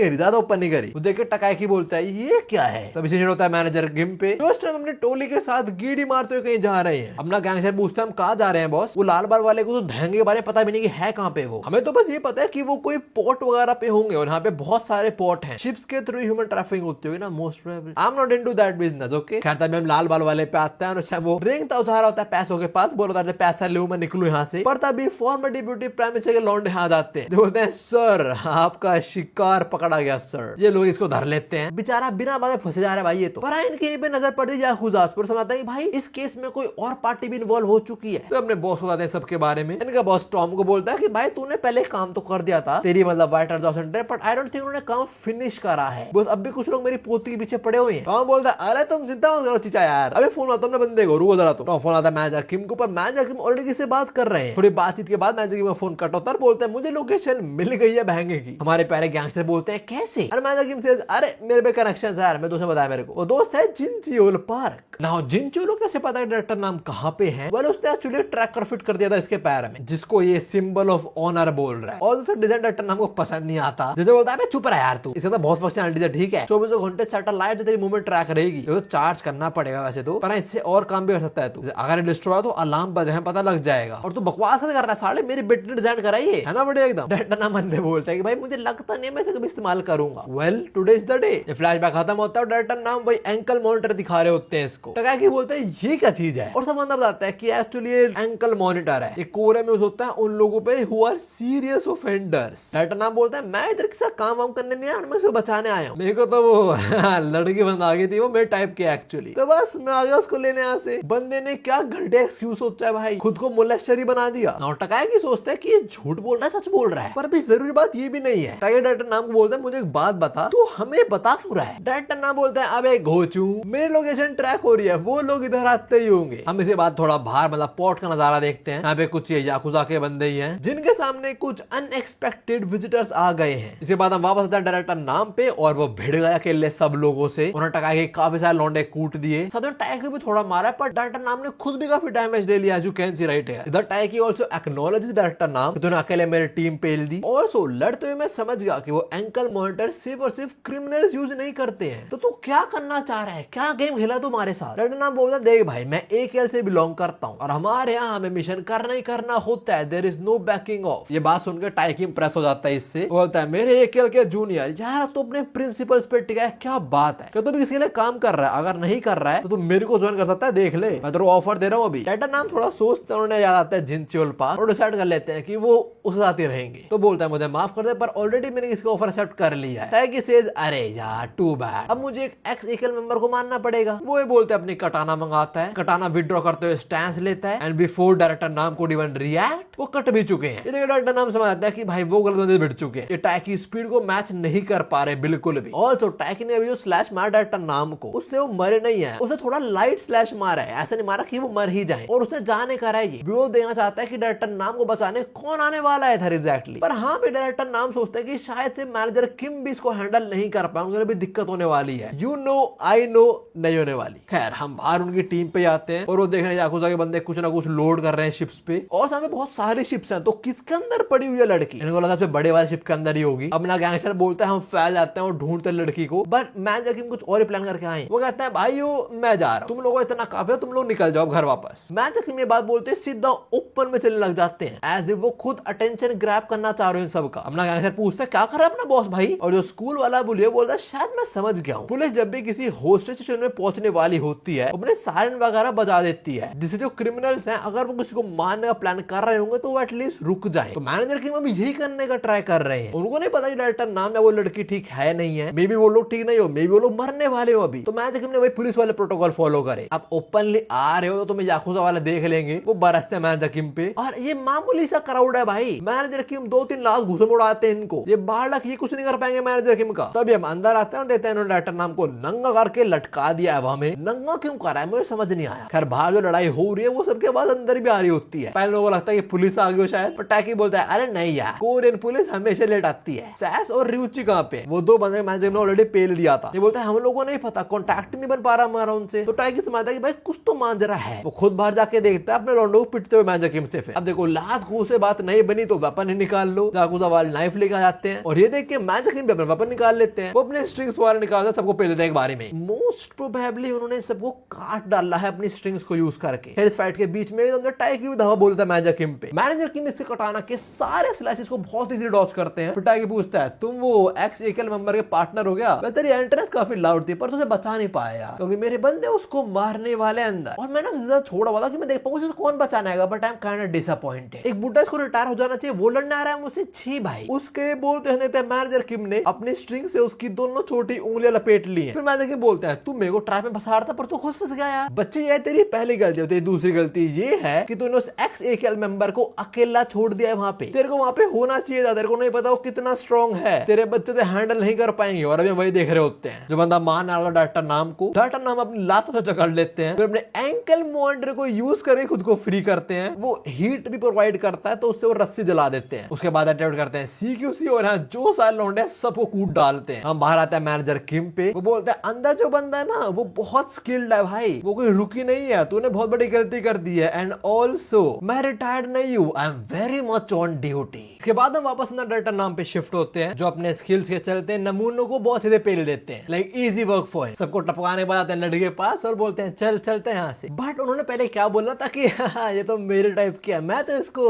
नहीं करी, वो देख के टाइकी बोलता है ये क्या है, तभी से होता है मैनेजर गिम पे, उस टाइम अपने टोली के साथ गीड़ी मारते हुए कहीं जा रहे हैं। अपना गैंगस्टर पूछता है हम कहाँ जा रहे हैं बॉस, वो लाल बाल वाले को तो धैंगे के बारे में पता भी नहीं कि है कहाँ पे वो, हमें तो बस ये पता है कि वो कोई पोर्ट वगैरह पे होंगे और यहाँ पे बहुत सारे पोर्ट हैं, शिप्स के थ्रू ह्यूमन ट्रैफिकिंग होती होगी ना most probably, I am not into that business okay. खैर तभी हम लाल बाल वाले पे आते हैं और वो रिंग उठा रहा होता है पैसों के पास, बोल रहा है पैसा ले मैं निकलूं यहाँ से, पर तभी फॉर्मर डिप्यूटी प्राइम मिनिस्टर के लौंडे आ जाते हैं, बोलते हैं सर आपका शिकार पकड़ा गया सर, ये लोग इसको धर लेते हैं, बेचारा बिना बात फंसे जा रहा है भाई ये तो, पर इनके पे नजर पड़ दी याकुजास पर, समझता है कि भाई इस केस में कोई और पार्टी भी इन्वॉल्व हो चुकी है, तो अपने बॉस को बताते हैं सबके बारे में। इनका बॉस टॉम को बोलता है कि भाई तूने पहले काम तो कर दिया था, तेरी मतलब white house centre, but I don't think उन्होंने काम फिनिश करा है, बस अब भी कुछ लोग मेरी पोती के पीछे पड़े हुए हैं। टॉम बोलता है अरे तुम चिंता मत करो चीचा यार, अबे फोन आता है बंदे को, रुको जरा, तो फोन आता है मैनेजर हकीम को, पर मैनेजर हकीम ऑलरेडी किससे बात कर रहे हैं, थोड़ी बातचीत के बाद मैनेजर हकीम फोन कट होता है, बोलते हैं मुझे लोकेशन मिल गई है बहंगे की। हमारे प्यारे गैंगस्टर बोलते हैं कैसे, अरे मैनेजर हकीम से अरे मेरे पे कनेक्शन है यार, मैं दोस्त बताया मेरे को, वो दोस्त है जिनचियोल पार्क। नाउ जिनचियोल कैसे पता है डायरेक्टर नाम कहाँ पे है, बोले उसने एक्चुअली ट्रैकर फिट कर दिया था इसके पैर में, जिसको ये सिंबल ऑफ ऑनर बोल रहा है, और दूसरा डिजाइन डायरेक्टर नाम को पसंद नहीं आता, जैसे बोलता है चुप रहा यार तू, इसका तो बहुत फंक्शनलिटी है, ठीक है 24 घंटे सैटेलाइट तेरी मूवमेंट ट्रैक रहेगी, तो चार्ज करना पड़ेगा वैसे तो, पर इससे और काम भी कर सकता है तू, अगर डिस्ट्रॉय हो तो अलार्म बजे है पता लग जाएगा, और तू बकवास कर रहा है साले, मेरी बेटी ने डिजाइन कराई है ना बढ़िया एकदम। डायरेक्टर नाम बंदे बोलता है कि भाई मुझे लगता नहीं मैं इसे कभी इस्तेमाल करूंगा। Well today is the day, ये फ्लैशबैक खत्म होता है और डायरेक्टर नाम भाई एंकल मॉनिटर दिखा रहे होते हैं इसको, टकाकी बोलते हैं ये क्या चीज है, और सब बंदा बताता है कि एक्चुअली ये एंकल मॉनिटर है, ये कोरे में यूज होता है उन लोगों पे who are serious offenders. Director Nam बोलता है मैं इधर किसी काम वाम करने नहीं आया, मैं इसको बचाने आया हूँ, मेरे को तो वो लड़की बंद आ गई थी, वो मेरे टाइप की एक्चुअली, तो बस मैं आ गया उसको लेने यहाँ से। बंदे ने क्या घंटे एक्सक्यूज सोचा है भाई, खुद को मोलेस्टर ही बना दिया। टकाया की सोचता है कि ये झूठ बोल रहा है सच बोल रहा है, पर भी जरूरी बात ये भी नहीं है। डायरेक्टर नाम को बोलता है मुझे एक बात बता, तू हमें बता क्यों रहा है। डायरेक्टर नाम बोलता है अबे घोचू मेरी लोकेशन ट्रैक हो रही है, वो लोग इधर आते ही होंगे। हम इसे बात थोड़ा बाहर मतलब पोर्ट का नजारा देखते हैं, यहाँ पे कुछ ये याकुजा के बंदे ही हैं जिनके सामने कुछ अनएक्सपेक्टेड विजिटर्स आ गए हैं। इसके बाद हम वापस आते हैं डायरेक्टर नाम पे और वो भिड़ गया अकेले सब लोगों से, उन्होंने टकाया के काफी सारे लौंडे कूट दिए, साथ में टाइकी भी थोड़ा मारा, पर डायरेक्टर नाम ने खुद भी काफी डैमेज ले लिया, as you can see right here। इधर टाइकी आल्सो एक्नॉलेजेस डायरेक्टर नाम तूने अकेले मेरी टीम पेल दी। ऑल्सो लड़ते हुए मैं समझ गया कि वो एंकल मॉनिटर सिर्फ और सिर्फ क्रिमिनल्स यूज नहीं करते हैं, तो तू क्या करना चाह रहा है, क्या गेम खेला तुम्हारे साथ। डायरेक्टर नाम बोलता देख भाई मैं AKL से बिलोंग करता हूँ और हमारे यहाँ हमें मिशन करना ही करना होता है, there is no backing off. ये बात सुनकर टाइकी इंप्रेस हो जाता है इससे, बोलता है मेरे AKL के जूनियर यार तो अपने प्रिंसिपल्स पे टिका है, क्या बात है, क्या तू भी किसी के लिए काम कर रहा है, अगर नहीं कर रहा है तो तू मेरे को ज्वाइन कर सकता है, देख ले, मैं तेरे को ऑफर दे रहा हूँ अभी। टाइटन नाम थोड़ा सोचते उन्होंने याद आता है जिनच्योल पार्क और डिसाइड कर लेते हैं कि वो उस साथ ही रहेंगे। तो बोलता है मुझे माफ कर दे पर ऑलरेडी मैंने इसका ऑफर एक्सेप्ट कर लिया है। टैकी सेज अरे यार टू बैड, अब मुझे एक एक्स एकल मेंबर को मानना पड़ेगा। वो बोलते अपनी कटाना मंगाता है, कटाना विड्रॉ करते हुए स्टैंस लेता है एंड बिफोर डायरेक्टर नाम को इवन रिएक्ट वो कट भी चुके हैं। ये डायरेक्टर नाम समझ आता है कि भाई वो गलत बंदे भिड़ चुके हैं, ये टैकी स्पीड को मैच नहीं कर पा रहे बिल्कुल भी। ऑल्सो टैकी ने अभी जो स्लैश मारा डायरेक्टर नाम को, उससे वो मरे नहीं है, उसे थोड़ा लाइट स्लैश मारा है, ऐसा नहीं मारा कि वो मर ही जाए। और उसने जाने का है ये वो देना चाहता है कि डायरेक्टर नाम को बचाने कौन आने वाला है इधर एग्जैक्टली। पर हाँ भी डायरेक्टर नाम सोचते हैं कि शायद से मैनेजर किम भी इसको हैंडल नहीं कर पाए, उनके भी दिक्कत होने वाली है। यू नो आई नो नहीं होने वाली। खैर हम बाहर उनकी टीम पे आते हैं और वो देख रहे हैं याकुजा के बंदे कुछ ना कुछ लोड कर रहे हैं शिप्स पे और सामने बहुत सारी शिप्स हैं। तो किसके अंदर पड़ी हुई है लड़की? इनको लगा बड़े वाले शिप के अंदर ही होगी। अपना गैंगस्टर बोलता है हम फैल जाते हैं और ढूंढते लड़की को, बट मैनेजर किम कुछ और ही प्लान करके आए। वो कहते हैं भाई मैं जा रहा हूं, तुम लोगों इतना काफी है, तुम लोग निकल जाओ घर वापस। मैनेजर किम ये बात बोलते सीधा ओपन में चलने लग जाते हैं एज इफ वो खुद अटेंशन ग्रैब करना चाह रहे हैं सबका। अपना गैंगस्टर पूछता है क्या कर रहा है अपना बॉस भाई, और जो स्कूल वाला बुलिया बोलता है शायद मैं समझ गया हूँ। पुलिस जब भी किसी होस्टेज स्टेशन में पहुंचने वाली होती है अपने सायरन वगैरह बजा देती है, जिससे जो क्रिमिनल्स हैं अगर वो किसी को मारने का प्लान कर रहे होंगे तो वो एटलीस्ट रुक जाए। तो मैनेजर किम अभी यही करने का ट्राई कर रहे हैं। उनको नहीं पता कि डायरेक्टर नाम है वो लड़की ठीक है नहीं है, मे बी वो लोग ठीक नहीं हो, मे बी वो लोग मरने वाले हो अभी। तो मैनेजर किम ने वही पुलिस वाले प्रोटोकॉल फॉलो करे। अब ओपनली आ रहे हो तो तुम्हें याकुजा वाले देख लेंगे, वो बरसते हैं मैनेजर किम पे और ये मामूली सा क्राउड है भाई। मैनेजर किम 2-3 लाख घुसन उड़ाते हैं इनको, ये 12 लाख ये कुछ नहीं कर पाएंगे मैनेजर किम का। तभी हम अंदर आते हैं और देते हैं डायरेक्टर नाम को नंगा करके लटका दिया है। हमें नंगा क्यों कर रहा है मुझे समझ नहीं आया। खैर बाहर जो लड़ाई हो रही है वो सबके बाद अंदर भी आ रही होती है। पहले लोगों को लगता है कि पुलिस आ गई हो शायद, पर टैकी बोलता है अरे नहीं यार कोरियन पुलिस हमेशा लेट आती है। सैस और रियूची कहां पे? वो दो बंदे मैनेजर ने ऑलरेडी पेल दिया था। ये बोलता है हम लोगों को नहीं पता, कॉन्टैक्ट नहीं बन पा रहा हमारा उनसे। तो टैकी समझता है कि भाई कुछ तो मांजरा है। वो खुद बाहर जाके देखता है अपने लौंडों को पिटते हुए मैनेजर किम से। अब देखो लात घूस से बात नहीं बनी तो वेपन ही निकाल लो। याकुजा वाले नाइफ लेकर आ जाते हैं और ये देख के मैनेजर किम अपना वेपन निकाल लेते हैं। वो अपने स्ट्रिंग्स वाले निकालते सबको पेल देते हैं एक बारे में। मोस्ट प्रोबेबली उन्होंने सबको काट डाला है अपनी स्ट्रिंग्स को यूज करके। फिर इस फाइट के बीच में एकदम टैकी भी धावा बोलता है मैनेजर किम पे। मैनेजर किम इसके कटाना के सारे स्लैशेस को बहुत इजीली डॉज करते हैं। फिर टैकी पूछता है तुम वो एक्स एकल मेंबर के पार्टनर हो गया? मैं तेरी एंट्रेंस काफी लाउड थी पर तुझे बचा नहीं पाया क्योंकि मेरे बंदे उसको मारने वाले अंदर, और मैंने ज्यादा छोड़ा हुआ था कि मैं देख पाऊंगा कौन बचाना है, but I am kind of disappointed. एक बुड्ढा इसको रिटायर हो जाना चाहिए, वो लड़ने आ रहा है मुझसे। छी भाई उसके बोलते हैं मैनेजर किम ने अपनी स्ट्रिंग से उसकी दोनों छोटी उंगलियां लपेट ली हैं। फिर मैनेजर किम बोलता है तू मेरे को ट्रैप में फंसा रहा था पर तू खुद फंस गया यार। बच्चे ये तेरी पहली गलती होती है। दूसरी गलती ये है कि तूने उस एक्स एकल मेंबर को अकेला छोड़ दिया है वहां पे। तेरे को वहां पे होना चाहिए था, तेरे को नहीं पता वो कितना स्ट्रॉन्ग है। तेरे बच्चे तो हैंडल नहीं कर पाएंगे। और अभी वही देख रहे होते हैं जो बंदा मान वाला डायरेक्टर नाम को, डायरेक्टर नाम अपनी लातों से जकड़ लेते हैं। फिर अपने एंकल मॉनिटर को यूज करके खुद को फ्री करते हैं। वो हीट भी प्रोवाइड करता है तो उससे वो रस्सी जला देते हैं। उसके बाद अटेम्प्ट करते हैं सीक्यूसी और यहाँ जो सारे लौंडे सबको कूद डालते हैं। हम बाहर आते हैं मैनेजर किम पे। वो बोलता है अंदर जो बंदा है ना वो बहुत स्किल्ड है भाई, वो कोई रुकी नहीं है, तूने बहुत बड़ी गलती कर दी है एंड ऑल्सो मैं रिटायर्ड नहीं हूँ, I am very much on duty. इसके बाद हम वापस डायरेक्टर नाम पे शिफ्ट होते हैं जो अपने स्किल्स के चलते नमूनों को बहुत सीधे पेल देते हैं। Like easy work for him. सबको टपकाने बाद आते हैं लड़के के पास और बोलते हैं चल चलते हैं यहाँ से। बट उन्होंने पहले क्या बोलना था कि ये तो मेरे टाइप की है, मैं तो इसको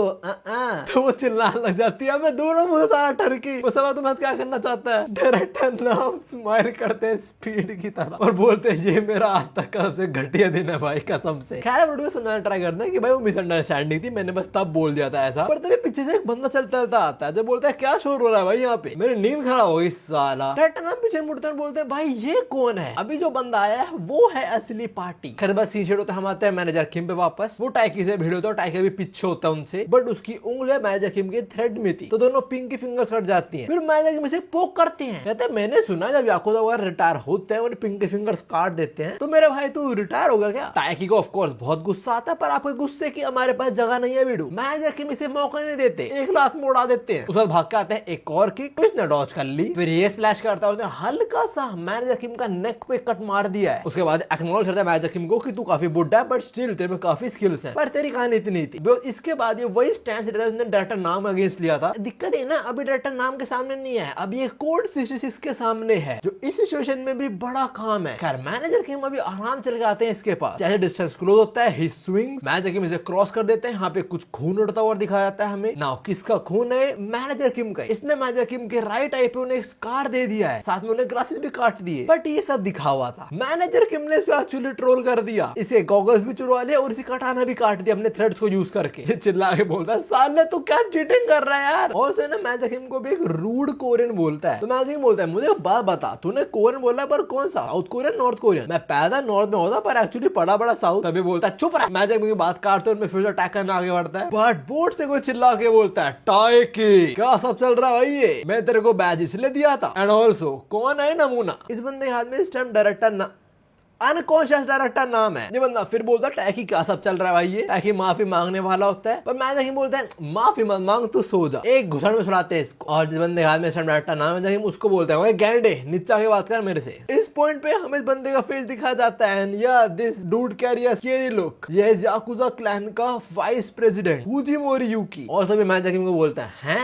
तो वो चिल्लाने लग जाती है। मैं दोनों मुझे सारा टर्की वो सवाल तुम्हें क्या करना चाहता है। डायरेक्टर नाम स्माइल करते हैं स्पीड की तरह और बोलते हैं ये मेरा आज तक का सबसे घटिया दिन है भाई कसम से। खैर वीडियो समझाना ट्राई करते हैं कि भाई वो मिसअंडरस्टैंडिंग थी, मैंने बस तब बोल दिया था ऐसा। पर तभी पीछे से एक बंदा चलता चलता आता है जो बोलता है क्या शोर हो रहा है भाई यहाँ पे, मेरी नींद खराब हो गई साला। डायरेक्टर नाम पीछे मुड़ते हैं बोलते हैं भाई ये कौन है? अभी जो बंदा आया है वो है असली पार्टी। खैर बस सीन होता है, हम आते हैं मैनेजर किम पे वापस। वो टाइकी से भिड़ होता है, टाइकी भी पीछे होता है उनसे, बट उसकी उंगलियां मैनेजर किम के थ्रेड में थी तो दोनों पिंकी फिंगर्स कट जाती हैं। फिर मैनेजर किम से पोक करते हैं, कहते हैं मैंने सुना जब याकुजा वगैरह रिटायर होते हैं उन्हें पिंकी फिंगर्स काट देते हैं, तो मेरे भाई तू रिटायर होगा क्या? टाइकी को ऑफ कोर्स बहुत गुस्सा आता है पर आपके गुस्से की हमारे पास जगह नहीं है वीडू। मैनेजर किम इसे मौका नहीं देते, एक लात में उड़ा देते हैं। उसके बाद भाग के आते हैं एक और की, उसने डॉज कर ली। फिर ये स्लैश करता है, उसने हल्का सा मैनेजर किम का नेक पे कट मार दिया है। उसके बाद एक्नॉलेज करता है मैनेजर किम को कि तू काफी बुड्ढा है बट स्टिल तेरे में काफी स्किल्स है, पर तेरी कहानी इतनी थी। इसके बाद ये वही स्टैंड से डायरेक्टर नाम अगेंस्ट लिया था। दिक्कत है ना अभी डायरेक्टर नाम के सामने नहीं है, अभी ये कोड 66 के सामने है जो इस सिचुएशन में भी बड़ा काम है। खैर मैनेजर किम अभी आराम चले जाते हैं इसके पास। जैसे डिस्टेंस क्लोज होता है ही स्विंग्स, मैनेजर किम इसे क्रॉस कर देते हैं। यहाँ पे कुछ खून उड़ता हुआ दिखाया जाता है हमें। नाउ किसका खून है? मैनेजर किम का। इसने मैनेजर किम के राइट आई पे उन्हें स्कार दे दिया है, साथ में उन्हें ग्लासेस भी काट दिए, बट ये सब दिखा हुआ था। मैनेजर किम ने इसको एक्चुअली ट्रोल कर कर दिया, इसे गॉगल्स भी चुरा लिया और इसे कटाना भी काट दिया अपने थ्रेड्स को यूज करके। ये चिल्ला के बोलता है साले तू क्या चीटिंग कर रहा है यार। और ना मैजिक को भी एक रूड कोरियन बोलता है। तो मैजिक बोलता है मुझे बात बता, तूने कोरियन बोला पर कौन सा, साउथ कोरियन नॉर्थ कोरियन? मैं पैदा नॉर्थ में होता पर एक्चुअली पड़ा बड़ा साउथ। तभी बोलता है चुप रहा। मैजिक की बात काटते और फिर अटैक करना आगे बढ़ता है। बट बोर्ड से कोई चिल्ला के बोलता है टाइकी क्या सब चल रहा है भाई, ये मैं तेरे को बैज इसलिए दिया था। एंड ऑल्सो कौन है नमूना? इस बंदे के हाथ में इस टाइम डायरेक्टर ना अनकॉन्शियस डायरेक्टर नाम है। ये बंदा फिर बोलता है टैकी क्या सब चल रहा है भाई, ये टैकी माफी मांगने वाला होता है। पर मैजिक बोलता है माफी मत मांग तू सो जा। एक घुसड़ में सुनाते हैं इसको। और जिस बंदे के हाथ में डायरेक्टर नाम है उसको बोलते हैं गैंडे नीचा के बात कर मेरे से। इस पॉइंट पे हमें इस बंदे का फेस दिखा जाता है। एंड या this dude carry a scary look. ये याकुजा क्लैन का वाइस प्रेसिडेंट फुजिमोरी यूकी। और तभी मैजिक को बोलता है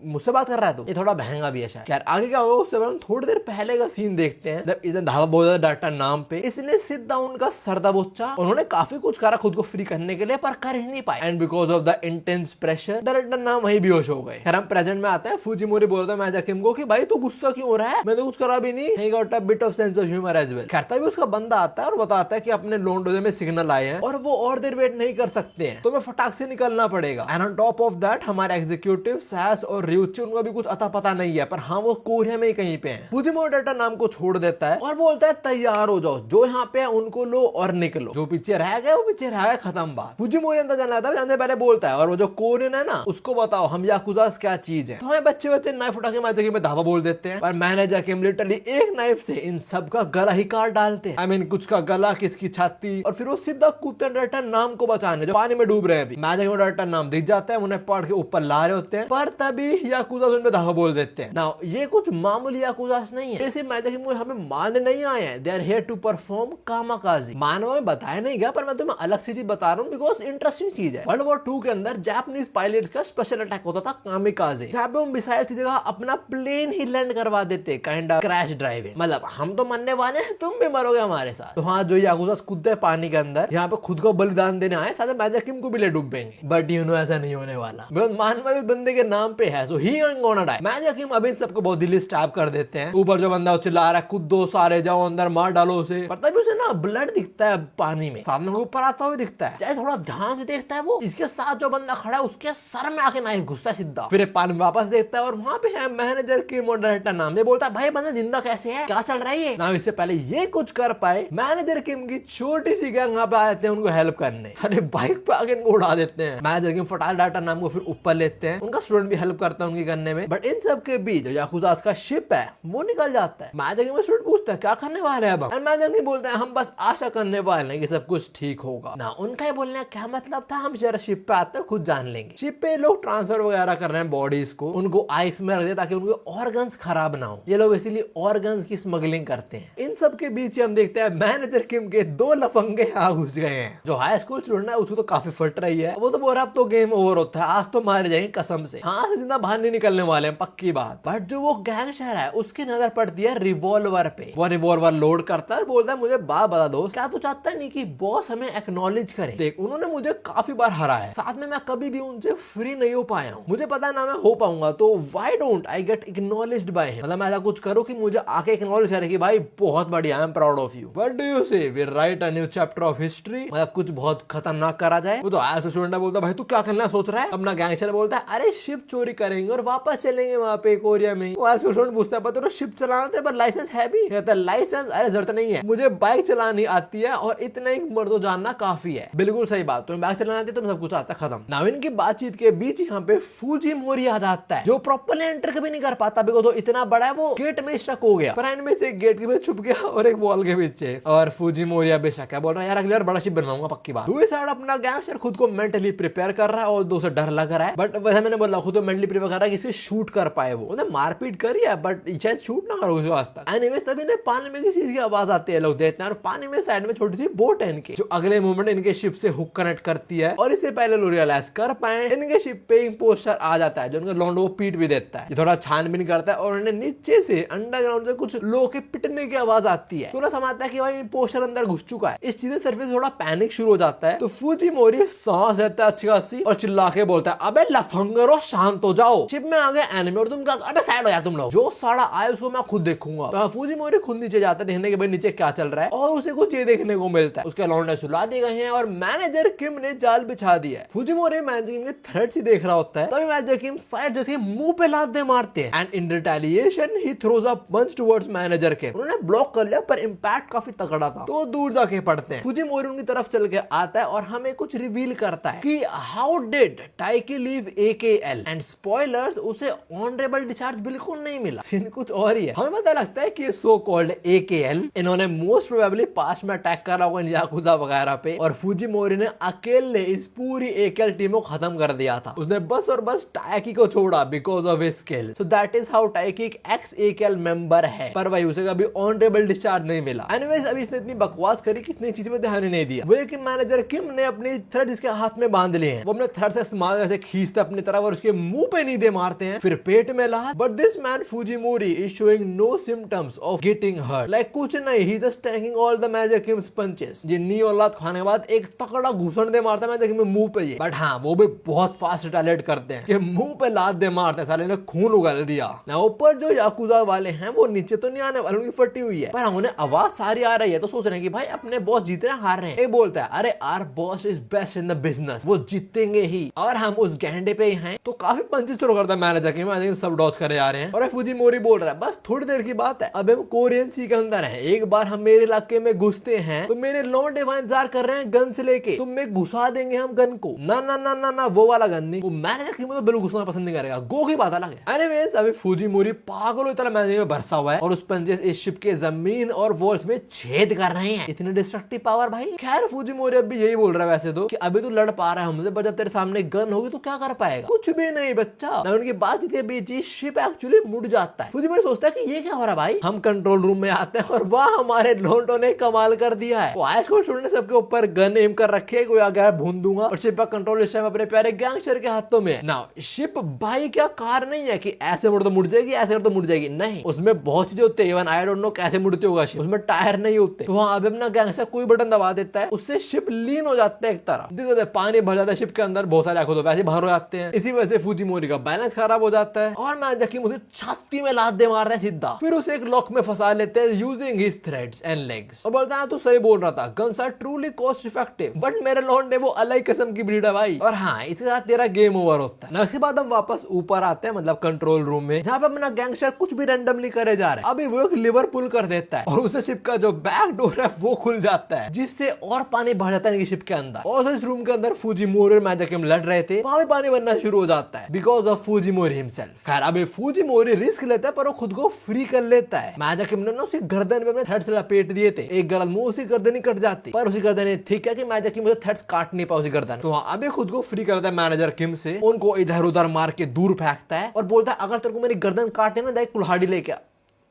मुझसे बात कर रहा है तो ये थोड़ा महंगा भी है शायद। यार आगे क्या होगा उससे हम थोड़ी देर पहले का सीन देखते हैं जब इधर धावा बहुत ज्यादा डाटा नाम पे इसने सिद्ध डाउन का सरदा बोचा। उन्होंने काफी कुछ करा खुद को फ्री करने के लिए पर कर ही नहीं पाए। And because of the intense pressure director नाम वही बेहोश हो गए। हम प्रेजेंट में आते हैं। फुजिमोरी बोलता है मैजिक को कि भाई तू गुस्सा क्यों हो रहा है, मैं तो कुछ करा भी नहीं। He got a bit of sense of humour as well. कहता भी उसका बंदा आता है और बताता है कि अपने लोंडोजे में सिग्नल आए हैं और वो और देर वेट नहीं कर सकते हैं तो मैं फटाक से निकलना पड़ेगा। And on top of that हमारे एग्जीक्यूटिव सैस और रियुची उनका भी अता पता नहीं है पर हाँ वो कोरिया में ही कहीं पे है। फुजिमोरी डाटा नाम को छोड़ देता है और बोलता है तैयार हो जाओ, जो यहाँ पे है उनको लो और निकलो, जो पीछे रह गए वो पीछे रह गए, खत्म बात। फुजिमोरी अंदर जाना था जानते पहले बोलता है और वो जो कोरियन है ना उसको बताओ हम याकुजा क्या चीज है। तो हमें बच्चे बच्चे नाइफ उठा के मैजिक में धावा बोल देते हैं पर मैनेजर लिटरली एक नाइफ से इन सब का गला ही काट डालते हैं। आई मीन कुछ का गला किसकी छाती और फिर वो सीधा कूदते डाटा नाम को बचाने जो पानी में डूब रहे हैं। मैजिक में डाटा नाम दिख जाता है, उन्हें पढ़ के ऊपर ला रहे होते हैं पर तभी याकुजा धावा बोल देते हैं। नाउ ये कुछ मामूली याकुजास नहीं है, जैसे मैजिक हमें मारने नहीं आए हैं। They are here to perform कामाकाजी। मानव में बताया नहीं गया पर मैं तुम्हें अलग सी चीज बता रहा हूँ बिकॉज इंटरेस्टिंग चीज है। वर्ल्ड वॉर 2 के अंदर जापानीज पायलट्स का स्पेशल अटैक होता था कामिकाजे, जहाँ पे वो मिसाइल की जगह अपना प्लेन ही लैंड करवा देते काइंड ऑफ क्रैश ड्राइविंग। मतलब हम तो मरने वाले हैं, तुम भी मरोगे हमारे साथ। तो हाँ जो याकुजास कूदते हैं पानी के अंदर यहाँ पे खुद को बलिदान देने आए, साथ मैजिक को भी ले डूबेंगे। बट यू नो ऐसा नहीं होने वाला। मानव इस बंदे के नाम पे है सो ही गोना डाई। मैजिक अभी सबको बहुत दिल्ली स्टैप कर देते हैं। ऊपर जो बंदा चिल्ला रहा है कूदो सारे जाओ अंदर मार डालो उसे, पता भी उसे ना ब्लड दिखता है पानी में, सामने ऊपर आता हुआ दिखता है। चाहे थोड़ा ध्यान से देखता है वो इसके साथ जो बंदा खड़ा है उसके सर में आके नाइफ घुसता है सीधा। फिर पानी में वापस देखता है और वहाँ पे है मैनेजर की मॉडरेटर नाम से बोलता है भाई बंदा जिंदा कैसे है, क्या चल रहा है ना। इससे पहले ये कुछ कर पाए मैनेजर किम की छोटी सी गैंग यहाँ पे आ जाते हैं उनको हेल्प करने। सारे बाइक पे आगे इनको उड़ा देते हैं। मैनेजर किम फटाल डाटा नाम को फिर ऊपर लेते हैं, उनका स्टूडेंट भी हेल्प करता है उनकी करने में। बट इन सब के बीच याकुजा का शिप है वो निकल जाता है। मैजिक में स्टूडेंट पूछता है क्या करने वाले हैं अब। मैजिक नहीं बोलते हैं हम बस आशा करने वाले हैं कि सब कुछ ठीक होगा ना। उनका ही बोलने क्या मतलब था, हम जरा शिप पे आते हैं खुद जान लेंगे। शिप पे लोग ट्रांसफर वगैरह कर रहे हैं बॉडीज को, उनको आइस में रख दे ताकि उनके ऑर्गन्स खराब ना हो। ये लोग इसीलिए ऑर्गन्स की स्मगलिंग करते हैं। इन सब के बीच हम देखते हैं मैनेजर किम के 2 लफंगे यहाँ घुस गए हैं। जो हाई स्कूल स्टूडेंट है उसको तो काफी फट रही है, वो तो बोल रहा अब तो गेम ओवर होता है, आज तो मारे जाएंगे कसम से, हाँ से जिंदा बाहर नहीं निकलने वाले हैं पक्की बात। बट जो वो गैंगस्टर है उसकी नजर पड़ती है रिवॉल्वर पे। वो रिवॉल्वर लोड करता है, बोलता है मुझे बात बता दो क्या तू चाहता है नहीं कि बॉस हमें एक्नॉलेज करे। देख उन्होंने मुझे काफी बार हरा है, साथ में मैं कभी भी उनसे फ्री नहीं हो पाया हूँ, मुझे पता है ना मैं हो पाऊंगा, तो why don't I get acknowledged by him. मतलब मैं ऐसा कुछ करो कि मुझे आके एक्नॉलेज करे कि भाई बहुत बढ़िया, I am proud of you. What do you say, we write a new chapter of history. मतलब कुछ बहुत खतरनाक करा जाए। वो तो आया स्टूडेंट बोलता भाई तू क्या करना सोच रहा है। अपना गैंगस्टर बोलता है अरे शिप चोरी करेंगे और वापस चलेंगे वहाँ पे कोरिया में। वो स्टूडेंट पूछता है तो शिप चलाना था पर लाइसेंस है भी। कहता है लाइसेंस अरे जरूरत नहीं है, मुझे बाइक चलानी आती है और इतना ही मर्दो जानना काफी है। बिल्कुल सही बात, तुम्हें बाइक चलाना आती है, तुम्हें सब कुछ आता है, खत्म। नाउ इनकी बातचीत के बीच यहाँ पे फुजिमोरी आ जाता है जो प्रॉपर्ली एंटर कभी नहीं कर पाता बिकॉज़ वो इतना बड़ा है, वो गेट में स्टक हो गया। फ्रेंड में से एक गेट के बीच छुप गया और एक वॉल के पीछे। और फुजिमोरी बेशक है, बोल रहा है यार अगली बार बड़ा शिप बनवाऊंगा पक्की बात। दूसरी साइड अपना गैंगस्टर खुद को मेंटली प्रिपेयर कर रहा है और 2 से डर लग रहा है। बट वैसे मैंने बोला खुद को मेंटली प्रिपेयर कर रहा है कि इसे शूट कर पाए। वो मारपीट करी है बट शायद शूट ना करो आज तक। एनीवेज तभी ने पानी में किसी चीज की आवाज आती है, लोग देखते हैं और पानी में साइड में छोटी सी बोट है इनकी जो अगले मोमेंट इनके शिप से हुक कनेक्ट करती है। और इससे पहले लोग रियलाइज कर पाए इनके शिप पे एक पोस्टर आ जाता है जो उनके लॉन्डो को पीट भी देता है। ये थोड़ा छानबीन करता है और उन्हें नीचे से अंडरग्राउंड से कुछ लोगों के पिटने की आवाज आती है। तो समझता है कि भाई पोस्टर अंदर घुस चुका है। इस चीज से सर्फेस थोड़ा पैनिक शुरू हो जाता है। तो फुजिमोरी सांस लेता है अच्छी खासी और चिल्ला के बोलता है अबे लफंगरो शांत हो जाओ। शिप में आ गए एनिमे और तुम क्या, अरे साइड हो यार तुम लोग, जो साड़ा आए उसको मैं खुद देखूंगा। तो फूजीमोरी खुद नीचे जाता है देखने के भाई नीचे क्या चल रहा है, और उसे कुछ ये देखने को मिलता है। उसके लौंडे सुला दिए गए हैं और मैनेजर किम ने जाल बिछा दिया है। फूजीमोरी मैनेजर किम के थ्रेड्स ही देख रहा होता है, तभी मैनेजर किम शायद जैसे मुंह पे लात दे मारते हैं and in retaliation he throws a punch towards manager Kim. उन्होंने ब्लॉक कर लिया पर इंपैक्ट काफी तगड़ा था तो दूर जाके पड़ते हैं। फूजीमोरी उनकी तरफ चल के आता है और हमें कुछ रिवील करता है कि how did Taiki leave AKL and spoilers, उसे ऑनरेबल डिस्चार्ज बिल्कुल नहीं मिला। सीन कुछ और ही है। हमें पता लगता है कि सो कॉल्ड AKL इन्होंने मोस्ट प्रोबेबली पास्ट में अटैक करा होगा याकुजा वगैरह पे, और फूजीमोरी ने अकेले इस पूरी AKL टीम को खत्म कर दिया था। उसने बस और बस टाइकी को छोड़ा because of his skill. So that is how Taiki एक एक्स AKL मेंबर है, पर भाई उसे कभी ऑनरेबल डिस्चार्ज नहीं मिला। एनीवेज अभी इसने इतनी बकवास करी कि इसने चीज में ध्यान ही नहीं दिया। वो कि मैनेजर किम ने अपनी थ्रेड इसके हाथ में बांध लिए हैं, वो अपने थ्रेड से इस्तेमाल ऐसे खींचते अपनी तरफ और उसके मुंह पे नींदे मारते हैं, फिर पेट में ला। But this man Fujimori is showing no symptoms of getting hurt, like कुछ नहीं, he just taking all the manager Kim's punches. ये नी और लात खाने के बाद एक तगड़ा घूसन दे मारता है मैनेजर किम मुंह पे, बट हाँ वो भी बहुत फास्ट रिटेलिएट करते हैं कि मुंह पे लात दे मारते हैं, साले ने खून उगल दिया ना। ऊपर जो याकुजा वाले हैं वो नीचे तो नहीं आने वाले, उनकी फटी हुई है, पर उन्हें आवाज सारी आ रही है, तो सोच रहे हैं कि भाई अपने बॉस जीत रहे हैं हार रहे हैं। एक बोलता है अरे our boss is best in the business, वो जीतेंगे ही, और हम उस गैंडे पे ही हैं। तो काफी पंचेस थ्रो करता है मैनेजर के, सब डॉज करे जा रहे हैं। और फूजीमोरी बोल रहा है बस थोड़ी देर की बात है, अब हम कोरियन सी के अंदर है, एक बार हम मेरे इलाके में घुसते हैं तो मेरे लौंडे वहां इंतजार कर रहे हैं गन से लेके, तुम में घुसा देंगे हम गन को। ना ना ना ना ना वो वाला गन नहीं, वो मैनेजर की तो बिल्कुल घुसना पसंद नहीं करेगा, गो की बात अलग है। एनीवेज अभी फूजीमोरी पागलों की तरह मैनेजर में भरसा हुआ है और उस पंचेस इस शिप के जमीन और वॉल्स में छेद कर रहे हैं। इतनी डिस्ट्रक्टिव पावर भाई। खैर फूजीमोरी अभी यही बोल रहा है वैसे तो कि अभी तो लड़ पा रहा है हमसे, पर जब तेरे सामने गन होगी तो क्या कर पाएगा, कुछ भी नहीं बच्चा। ना उनकी बात के बीच शिप एक्चुअली मुड़ जाता है। फूजीमोरी सोचता है कि ये क्या हो रहा है भाई, हम कंट्रोल रूम में आते हैं और वहां हमारे लोंडो ने कमाल कर दिया है। हाई स्कूल स्टूडेंट ने सबके ऊपर गन एम कर रखे है, कोई आ गया भून दूंगा, और शिप का कंट्रोल इस टाइम अपने प्यारे गैंगस्टर के हाथों में। ना शिप भाई क्या कार नहीं है कि ऐसे मुड़ तो मुड़ जाएगी, ऐसे तो मुड़ जाएगी, नहीं, उसमें बहुत चीजें होती है। इवन आई डोंट नो कैसे मुड़ती होगा शिप, उसमें टायर नहीं होते। तो वहां अभी अपना गैंगस्टर कोई बटन दबा देता है, उससे शिप लीन हो जाता है एक तरफ, पानी भर जाता है शिप के अंदर, बहुत सारे आंखों तो वैसे बाहर हो जाते हैं। इसी वजह से फूजीमोरी का बैलेंस खराब हो जाता है और मैं जबकि मुझे छाती में लात दे मार रहे हैं सीधा, फिर उसे एक लॉक में फंसा लेते हैं using his threads and legs. और बोलता है तू सही बोल रहा था, guns are truly cost effective, but मेरे लौंडे वो अलग किस्म की ब्रीड है भाई। और हाँ इसके साथ तेरा गेम ओवर होता है ना। उसके बाद हम वापस ऊपर आते हैं, मतलब कंट्रोल रूम में, जहां पे अपना गैंगस्टर कुछ भी रैंडमली करे जा रहा है। अभी वो एक लिवर पुल कर देता है और उसे शिप का जो बैक डोर है वो खुल जाता है, जिससे और पानी भर जाता है शिप के अंदर। और इस रूम के अंदर फूजीमोरी और मैनेजर किम लड़ रहे थे, वहां भी पानी बनना शुरू हो जाता है बिकॉज ऑफ फूजीमोरी हिमसेल्फ। खैर अभी फूजीमोरी रिस्क लेता है पर वो खुद को फ्री कर लेता है। मैनेजर किम ने उसकी गर्दन में अपने थ्रेड्स लपेट दिए थे, एक गलत मुंह उसी गर्दन ही कट जाती, पर उसी गर्दन ठीक है कि मैनेजर किम मुझे थ्रेड्स काट नहीं पाए उसी गर्दन। तो अभी खुद को फ्री करता है मैनेजर किम से, उनको इधर उधर मार के दूर फेंकता है और बोलता है अगर तेरे को मेरी गर्दन काटे ना देख कुल्हाड़ी लेके आ।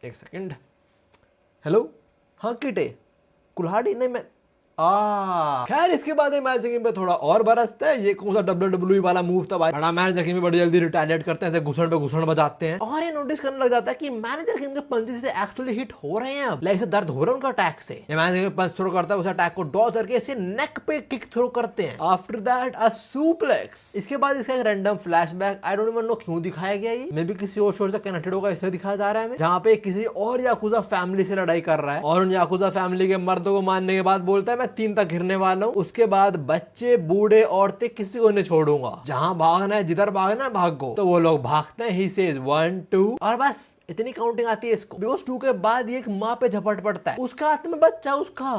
एक सेकंड, हेलो, हाँ किटे, कुल्हाड़ी नहीं मैं खैर इसके बाद मैच जगह पे थोड़ा और बरसता है। ये कौन सा WWE वाला मूव था भाई, बड़ा मैच जगह में बड़ी जल्दी रिटेलिएट करते हैं, घुसड़ पे घुसड़ बजाते हैं और ये नोटिस करने लग जाता है कि मैनेजर किम के पंचेस से एक्चुअली हिट हो रहे हैं। अब लाइक दर्द हो रहा है उनका अटैक से। मैनेजर पंच थ्रो करता है, उस अटैक को डॉज करके इसे नेक पे किक थ्रो करते हैं। After that a suplex. इसके बाद इसका एक random flashback, I don't even know क्यों दिखाया गया, ये मे बी किसी और शो से कनेक्टेड होगा इसलिए दिखाया जा रहा है, जहां पे किसी और याकुजा फैमिली से लड़ाई कर रहा है और उन याकुजा फैमिली के मर्दों को मारने के बाद बोलता है मैं 3 तक गिरने वाला हूं, उसके बाद बच्चे बूढ़े औरतें किसी को नहीं छोड़ूंगा, जहां भागना है जिधर भागना है भागो। तो वो लोग भागते हैं, ही सेज 1 2 और बस इतनी काउंटिंग आती है इसको। बिकॉज 2 के बाद ये एक माँ पे झपट पड़ता है, उसका हाथ में बच्चा, उसका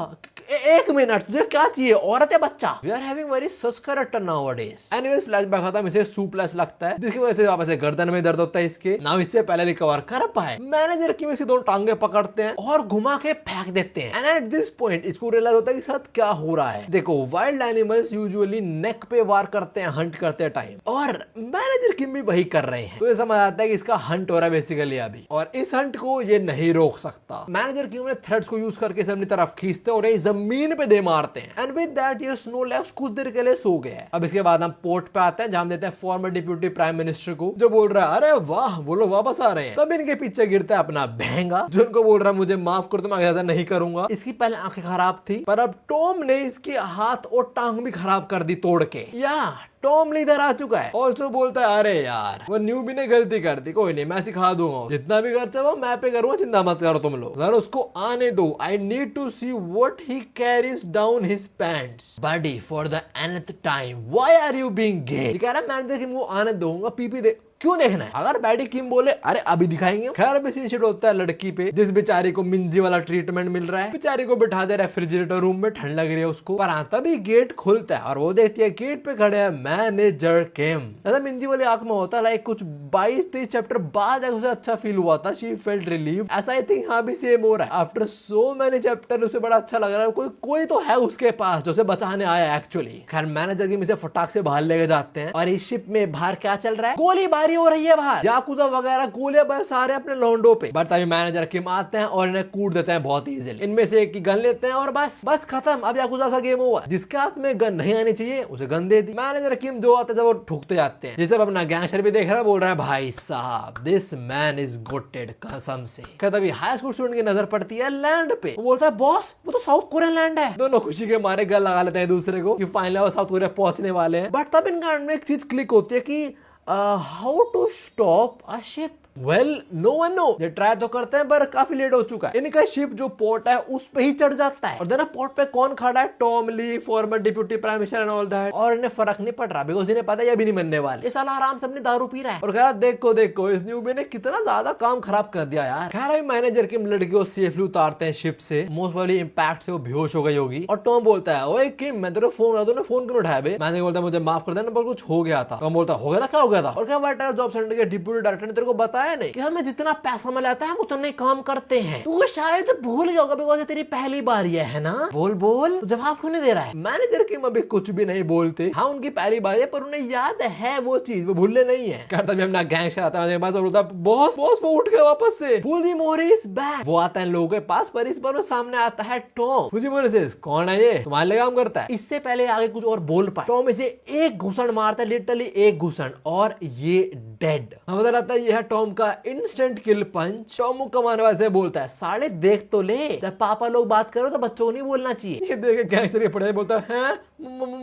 1 मिनट तुझे क्या चाहिए, औरत है बच्चा। We are having very scarcity nowadays. Anyways flashback खत्म, इसे सूप्लेस लगता है जिसकी वजह से वापस से गर्दन में दर्द होता है इसके। ना इससे पहले रिकवर कर पाए, मैनेजर की इसकी 2 टांगे पकड़ते हैं और घुमा के फेंक देते हैं। एंड एट दिस पॉइंट इसको रियलाइज होता है कि साथ क्या हो रहा है। देखो वाइल्ड एनिमल्स यूजुअली नेक पे वार करते हैं हंट करते टाइम, और मैनेजर किम भी वही कर रहे हैं। तो ये समझ आता है कि इसका हंट हो रहा है बेसिकली अभी, और इस हंट को ये नहीं रोक सकता। मैनेजर किम ने थ्रेड्स को यूज करके अपनी तरफ खींचते और ये जमीन पे दे मारते हैं। एंड विद दैट ये स्नोलैक्स कुछ देर के लिए सो गया। अब इसके बाद हम पोर्ट पे आते हैं, जहां देते हैं फॉर्मर डिप्यूटी प्राइम मिनिस्टर को, जो बोल रहा है अरे वाह वो लोग वापस आ रहे हैं। तब इनके पीछे गिरता है अपना बहंगा, जो उनको बोल रहा है मुझे माफ कर दो, मैं ऐसा नहीं करूंगा। इसकी पहले आंखें खराब थी, पर अब टॉम ने इसके हाथ और टांग भी खराब कर दी तोड़ के। या टॉम इधर आ चुका है। ऑल्सो बोलता है अरे यार वो न्यूबी ने गलती कर दी, कोई नहीं मैं सिखा दूंगा, जितना भी खर्चा वो मैं पे करूंगा, चिंता मत करो तुम लोग, जरा उसको आने दो। I need to see what he carries down his pants buddy for the nth time, why are you being gay. कह रहा है मैं देखिए वो आने दूंगा, पीपी दे क्यों देखना है। अगर बैडी किम बोले अरे अभी दिखाएंगे। खैर अभी सीन शिट होता है लड़की पे, जिस बेचारी को मिंजी वाला ट्रीटमेंट मिल रहा है। बेचारी को बिठा दे रेफ्रिजरेटर रूम में, ठंड लग रही है उसको। पर हाँ तभी गेट खुलता है और वो देखती है गेट पे खड़े हैं मैनेजर किम। ऐसा मिंजी वाली आंख में होता है लाइक कुछ 22-23 चैप्टर बाद उसे अच्छा फील हुआ था, शी फेल्ट रिलीव। ऐसा आई थिंक यहाँ भी सेम हो रहा है, आफ्टर सो मेनी चैप्टर उसे बड़ा अच्छा लग रहा है, कोई तो है उसके पास जो उसे बचाने आया एक्चुअली। खैर मैनेजर किम इसे फटाक से बाहर लेके जाते हैं और इस शिप में बाहर क्या चल रहा है, गोलीबारी हो रही है बाहर, याकुजा वगैरह गोलियां बस आ रहे हैं अपने लॉन्डो पे। बट अभी मैनेजर किम आते हैं और इन्हें कूट देते हैं बहुत इजीली। इनमें से एक की गन लेते हैं और बस खत्म, अब याकुजा सा गेम हुआ। जिसके हाथ में गन नहीं आनी चाहिए उसे गन दे दी। मैनेजर किम जो आते हैं वो ठुकते जाते हैं। जिसे अपना गैंगस्टर भी देख रहा है, बोल रहा है भाई साहब दिस मैन इज गोटेड कसम से। कहता अभी हाई स्कूल स्टूडेंट की नजर पड़ती है लैंड पे, वो बोलता है बॉस वो तो साउथ कोरियन लैंड है। दोनों खुशी के मारे गल लगा लेते हैं दूसरे को कि फाइनली वो साउथ कोरिया पहुंचने वाले हैं। बट तब इनका में एक चीज क्लिक होती है कि how to stop a ship. Well no one know, ये ट्राई तो करते हैं पर काफी लेट हो चुका है। इनका शिप जो पोर्ट है उस पे ही चढ़ जाता है और देना पोर्ट पे कौन खड़ा है, Tom Lee former deputy prime minister and all that. और इन्हें फर्क नहीं पड़ रहा बिकॉज़ इन्हें पता है ये भी नहीं मनने वाले। ये साला आराम से अपनी दारू पी रहा है और कह रहा देखो इस न्यूबी ने कितना ज्यादा काम खराब कर दिया यार। खैर अभी मैनेजर किम लड़की को सेफली उतारते हैं शिप से, मोस्ट प्रोबेबली इंपैक्ट से वो बेहोश हो गई होगी। और टॉम बोलता है ओए किम मैं तेरे फोन कर दूं ना, फोन क्यों उठाया बे। मैनेजर बोलता है मुझे माफ कर देना पर कुछ हो गया था। टॉम बोलता हो गया था, क्या हो गया था। और क्या वाइट जॉब सेंटर के डिप्यूटी डायरेक्टर ने तेरे को बताया नहीं कि हमें जितना पैसा मिलाता है उतने काम करते हैं। तू शायद भूल गया होगा बिकॉज़ ये तेरी पहली बारी है ना। बोल तो जवाब क्यों नहीं दे रहा है। मैनेजर किम अभी कुछ भी नहीं बोलते। हाँ उनकी पहली बारी है पर उन्हें याद है वो चीज, वो भूलने नहीं है। कहता भी अपना गैंगस्टर आता है बस, बोलता बॉस वो उठ गया वापस से। फुजी मोरिस बैक, वो आता है लोगों के पास पर इस बार वो सामने आता है टॉम। फुजी मोरिस कौन है ये, तुम्हारे लिए काम करता है। इससे पहले आगे कुछ और बोल पाए टॉम इसे एक घुसन मारता है, लिटरली एक घुसन, और ये डेड। हमें रहता है ये है टॉम का इंस्टेंट किल पंच। टॉम कमाने वाले से बोलता है साले देख तो ले, जब पापा लोग बात करो तो बच्चों को नहीं बोलना चाहिए। ये देख गैंगस्टर पड़े बोलता है